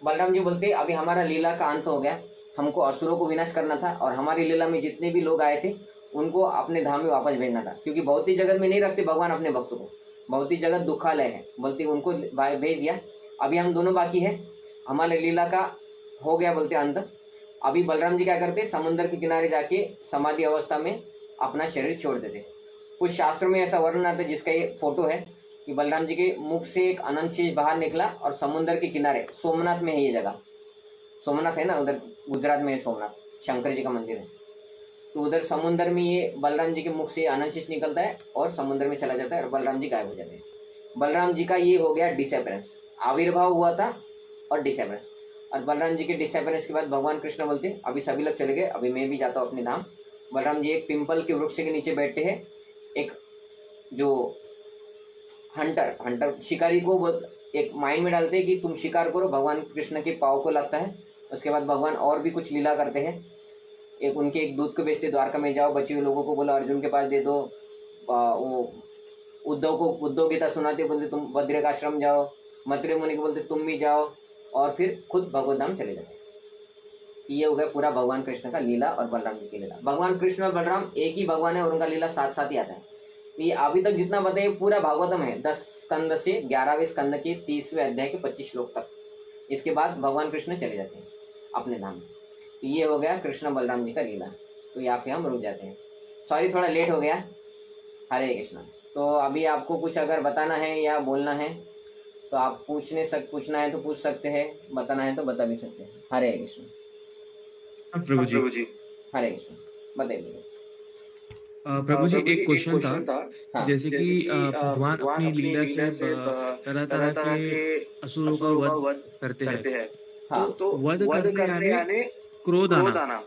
बलराम जी बोलते अभी हमारा लीला का अंत हो गया, हमको असुरों को विनाश करना था और हमारी लीला में जितने भी लोग आए थे उनको अपने धाम में वापस भेजना था, क्योंकि भौतिक जगत में नहीं रखते भगवान अपने भक्तों को, भौतिक जगत दुखालय है, बोलते उनको भेज दिया। अभी हम दोनों बाकी है, हमारे लीला का हो गया बोलते अंत। अभी बलराम जी क्या करते, समुद्र के किनारे जाके समाधि अवस्था में अपना शरीर छोड़ देते। कुछ शास्त्रों में ऐसा वर्णन आता है जिसका ये फोटो है कि बलराम जी के मुख से एक अनंत शेष बाहर निकला और समुद्र के किनारे, सोमनाथ में है ये जगह, सोमनाथ है ना उधर गुजरात में है सोमनाथ, शंकर जी का मंदिर है। तो उधर समुद्र में ये बलराम जी के मुख से अनंत शेष निकलता है और समुद्र में चला जाता है और बलराम जी गायब हो जाते हैं। बलराम जी का ये हो गया डिसअपरेंस, आविर्भाव हुआ था और डिसअपरेंस। और बलराम जी के डिसअपरेंस के बाद भगवान कृष्ण बोलते अभी सभी लोग चले गए, अभी मैं भी जाता हूँ अपने धाम। बलराम जी एक पिंपल के वृक्ष के नीचे बैठते हैं, एक जो हंटर शिकारी को एक माइंड में डालते हैं कि तुम शिकार करो, भगवान कृष्ण के पाँव को लगता है। उसके बाद भगवान और भी कुछ लीला करते हैं, एक उनके एक दूध को बेचते, द्वारका में जाओ बचे हुए लोगों को बोला अर्जुन के पास दे दो, वो उद्धव गीता सुनाते, बोलते तुम बद्रिक आश्रम जाओ, मथुरा मुनि को बोलते तुम भी जाओ, और फिर खुद भगवत धाम चले जाते। ये हो गया पूरा भगवान कृष्ण का लीला और बलराम जी की लीला। भगवान कृष्ण और बलराम एक ही भगवान है और उनका लीला साथ साथ ही आता है। ये अभी तक जितना बताइए पूरा भागवतम है, 10 स्कंद से 11वें स्कंद के 30वें अध्याय के 25 श्लोक तक। इसके बाद भगवान कृष्ण चले जाते हैं अपने धाम में। तो ये हो गया कृष्ण बलराम जी का लीला। तो यहाँ पे हम रुक जाते हैं, सॉरी थोड़ा लेट हो गया। हरे कृष्ण। तो अभी आपको कुछ अगर बताना है या बोलना है तो आप पूछना है तो पूछ सकते हैं, बताना है तो बता भी सकते हैं। हरे कृष्ण।
प्रभु जी
हरे कृष्ण, बताइए।
प्रभु जी एक क्वेश्चन था,
हाँ।
जैसे कि भगवान अपनी लीला से तरह तरह के असुरों का वध करते हैं।
हाँ।
तो वध करने यानी क्रोध आना,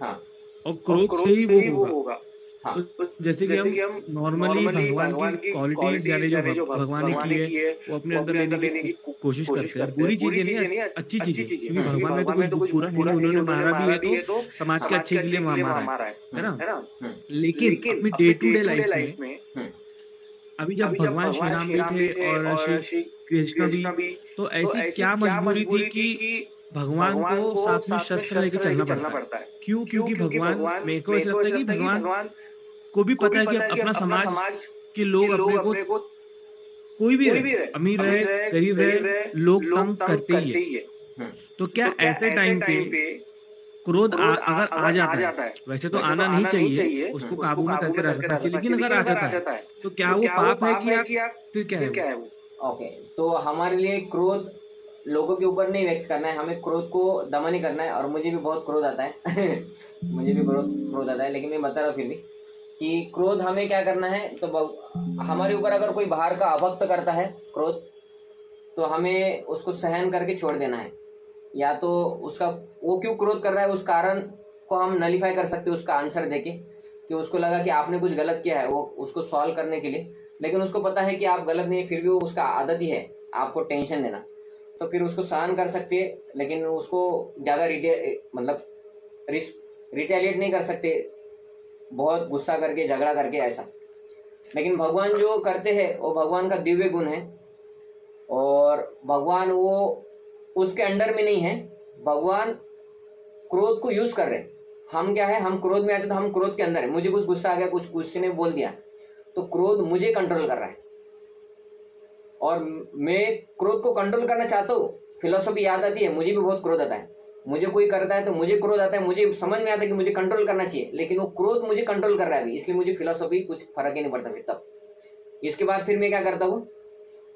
हाँ,
और क्रोध से ही वो होगा।
हाँ।
तो जैसे कि हम नॉर्मली भगवान की क्वालिटीज यानी जो भगवान ने की है वो अपने अंदर लेने की कोशिश करते हैं। बुरी चीजें नहीं, अच्छी चीजें, क्योंकि भगवान में तो कुछ बुरा नहीं, उन्होंने मारा भी है तो समाज के अच्छे के लिए मारा है ना। लेकिन अपनी डे टू डे लाइफ में अभी जब भगवान श्री राम भी थे और श्री कृष्ण भी, तो ऐसी क्या मजबूरी थी कि भगवान को साथ में शस्त्र लेके चलना पड़ता है? क्यों? क्योंकि भगवान, मेरे को ऐसा लगता है कि भगवान को भी पता है कि अपना समाज के लोग अपने को कोई भी रहे, अमीर रहे गरीब रहे, लोग तंग करते ही है। तो क्या ऐसे टाइम पे क्रोध अगर आ जाता है, वैसे तो आना नहीं चाहिए, उसको काबू में करके रखना चाहिए, लेकिन अगर आ जाता है तो क्या वो पाप है कि फिर क्या है वो?
ओके, तो हमारे लिए क्रोध लोगों के ऊपर नहीं व्यक्त करना है, हमें क्रोध को दमन ही करना है। और मुझे भी बहुत क्रोध आता है मुझे भी क्रोध आता है, लेकिन मैं बता रहा हूँ फिर भी कि क्रोध हमें क्या करना है। तो हमारे ऊपर अगर कोई बाहर का अभक्त करता है क्रोध, तो हमें उसको सहन करके छोड़ देना है। या तो उसका वो क्यों क्रोध कर रहा है उस कारण को हम नलीफाई कर सकते हैं उसका आंसर देके, कि उसको लगा कि आपने कुछ गलत किया है, वो उसको सॉल्व करने के लिए, लेकिन उसको पता है कि आप गलत नहीं है, फिर भी वो उसका आदत ही है आपको टेंशन देना। तो फिर उसको सहन कर सकते हैं, लेकिन उसको ज़्यादा रिटेलिएट नहीं कर सकते, बहुत गुस्सा करके झगड़ा करके ऐसा। लेकिन भगवान जो करते हैं वो भगवान का दिव्य गुण है, और भगवान वो उसके अंडर में नहीं है। भगवान क्रोध को यूज कर रहे हैं। हम क्या है, हम क्रोध में आते तो हम क्रोध के अंदर है। मुझे कुछ गुस्सा आ गया, कुछ किसी ने बोल दिया, तो क्रोध मुझे कंट्रोल कर रहा है और मैं क्रोध को कंट्रोल करना चाहता हूँ। फिलोसॉफी याद आती है, मुझे भी बहुत क्रोध आता है, मुझे कोई करता है तो मुझे क्रोध आता है, मुझे समझ में आता है कि मुझे कंट्रोल करना चाहिए, लेकिन वो क्रोध मुझे कंट्रोल कर रहा है अभी, इसलिए मुझे फिलोसॉफी कुछ फर्क ही नहीं पड़ता। फिर तब इसके बाद फिर मैं क्या करता हूँ,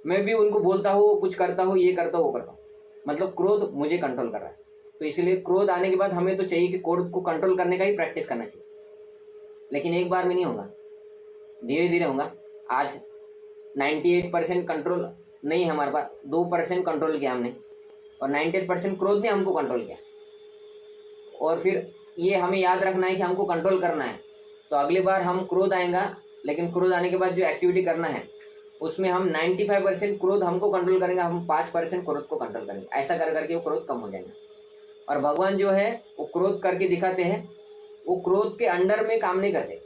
मैं भी उनको बोलता हूँ, कुछ करता हूँ, ये करता हूँ, वो करता हूँ, मतलब क्रोध मुझे कंट्रोल कर रहा है। तो इसलिए क्रोध आने के बाद हमें तो चाहिए कि क्रोध को कंट्रोल करने का ही प्रैक्टिस करना चाहिए, लेकिन एक बार में नहीं होगा, धीरे धीरे होगा। आज 98% कंट्रोल नहीं है हमारे पास, 2% कंट्रोल किया हमने और 98% क्रोध ने हमको कंट्रोल किया। और फिर ये हमें याद रखना है कि हमको कंट्रोल करना है। तो अगली बार हम क्रोध आएगा, लेकिन क्रोध आने के बाद जो एक्टिविटी करना है उसमें हम 95% क्रोध हमको कंट्रोल करेंगे, हम 5% क्रोध को कंट्रोल करेंगे। ऐसा कर करके वो क्रोध कम हो जाएगा। और भगवान जो है वो क्रोध करके दिखाते हैं, वो क्रोध के अंडर में काम नहीं करते।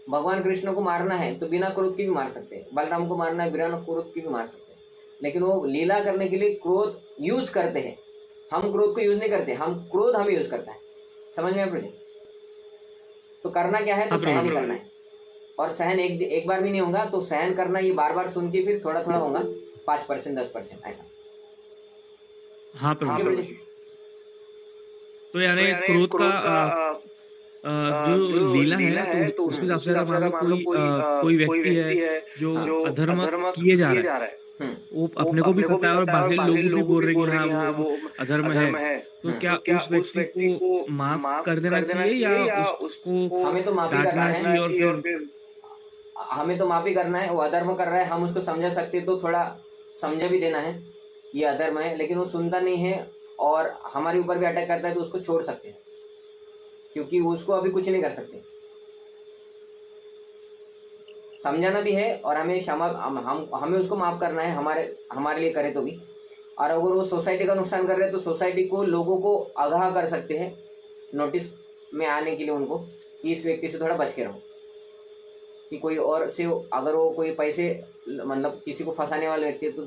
भगवान कृष्ण को मारना है तो बिना क्रोध की भी मार सकते हैं, बलराम को मारना है बिना क्रोध की भी मार सकते हैं, लेकिन वो लीला करने के लिए क्रोध यूज करते हैं। हम क्रोध को यूज नहीं करते, हम क्रोध हमें यूज करता है। समझ में आप? तो करना क्या है, तो सहन ही करना है। और सहन एक बार भी नहीं होगा, तो सहन करना ये बार बार सुन के फिर थोड़ा थोड़ा होगा, 5% 10% ऐसा।
हाँ प्रभु। तो यानी क्रोध का जो लीला है तो उसके हिसाब से मान लो कोई व्यक्ति है जो अधर्म किए जा रहा है, वो अपने को भी पता है और बाकी लोग भी बोल रहे हैं कि हाँ वो अधर्म है, तो क्या उस व्यक्ति को माफ कर देना चाहिए या उसको
हमें तो माफी करना है
और फिर
हमें तो माफी करना है। वो अधर्म कर रहा है, हम उसको समझा सकते तो थोड़ा समझा भी देना है ये अधर्म है, लेकिन वो सुनता नहीं है और हमारे ऊपर भी अटैक करता है, तो उसको छोड़ सकते हैं, क्योंकि उसको अभी कुछ नहीं कर सकते। समझाना भी है और हमें क्षमा हमें उसको माफ करना है, हमारे लिए करे तो भी। और अगर वो सोसाइटी का नुकसान कर रहे हैं तो सोसाइटी को, लोगों को आगाह कर सकते हैं, नोटिस में आने के लिए उनको, कि इस व्यक्ति से थोड़ा बच के रहो। कि कोई और से अगर वो कोई पैसे मतलब किसी को फंसाने वाले व्यक्ति है तो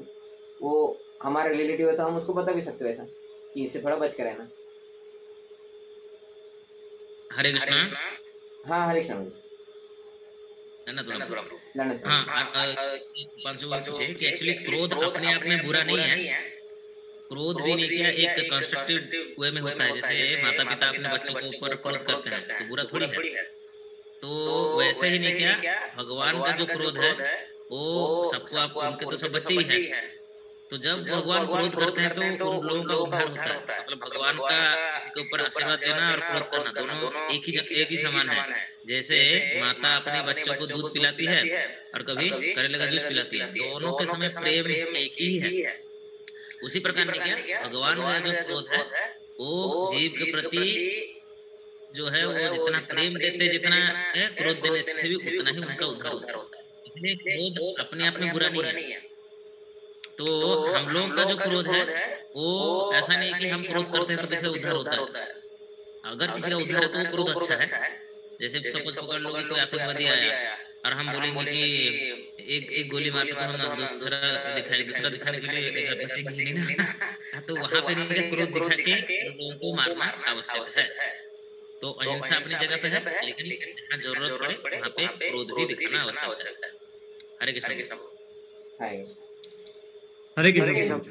वो हमारा रिलेटिव है, तो हम उसको बता भी सकते हो ऐसा कि इससे थोड़ा बच के रहना।
हरे कृष्णा।
हाँ हरे कृष्णा।
एक्चुअली क्रोध अपने आप में बुरा नहीं है। क्रोध भी नहीं क्या एक कंस्ट्रक्टिव वे में होता है। जैसे माता पिता अपने बच्चों के ऊपर क्रोध करते हैं तो बुरा थोड़ी है। तो वैसे ही नहीं क्या भगवान का जो क्रोध है वो सबको, आप उनके तो सब बच्चे ही हैं, तो जब भगवान क्रोध करते हैं तो उन लोगों का उद्धार होता है। मतलब भगवान का किसी के ऊपर आशीर्वाद देना और क्रोध करना दोनों एक ही समान है। जैसे माता अपने बच्चों को दूध पिलाती है और कभी करेले का जूस पिलाती है, दोनों के समय प्रेम एक ही है। उसी प्रकार में क्या भगवान का जो क्रोध है वो जीव के प्रति जो है वो जितना प्रेम देते, जितना क्रोध देने से भी उतना ही उनका उद्धार होता है। इसलिए क्रोध अपने आप में बुरा नहीं है। तो हम लोगों का जो क्रोध है वो ऐसा नहीं कि हम क्रोध करते हैं तो किसी उद्धार होता है। अगर किसी का उद्धार है तो वो क्रोध अच्छा है। जैसे सपोज पकड़ लो कि कोई आतंकवादी आया और हम बोलेंगे कि एक गोली मार के तो हम दूसरा दिखाने के लिए बचेंगे नहीं ना। तो वहां पे नहीं, क्रोध दिखा के लोगों को मारना आवश्यक है। तो अहिंसा अपनी जगह पे है, लेकिन जहाँ जरूरत पड़े वहाँ पे क्रोध भी दिखाना आवश्यक है। हरे कृष्ण।
हरे कृष्ण।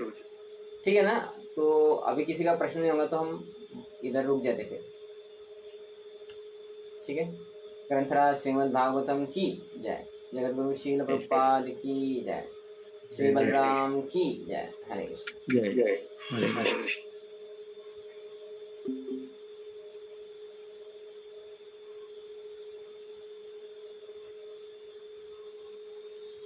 ठीक है ना। तो अभी किसी का प्रश्न नहीं होगा तो हम इधर रुक जाते फिर। ठीक है। ग्रंथराज श्रीमद् भागवतम की जय। जगतगुरु श्रील प्रभुपाद की जय। श्री बलराम की जय। हरे कृष्ण।
जय जय हरे कृष्ण।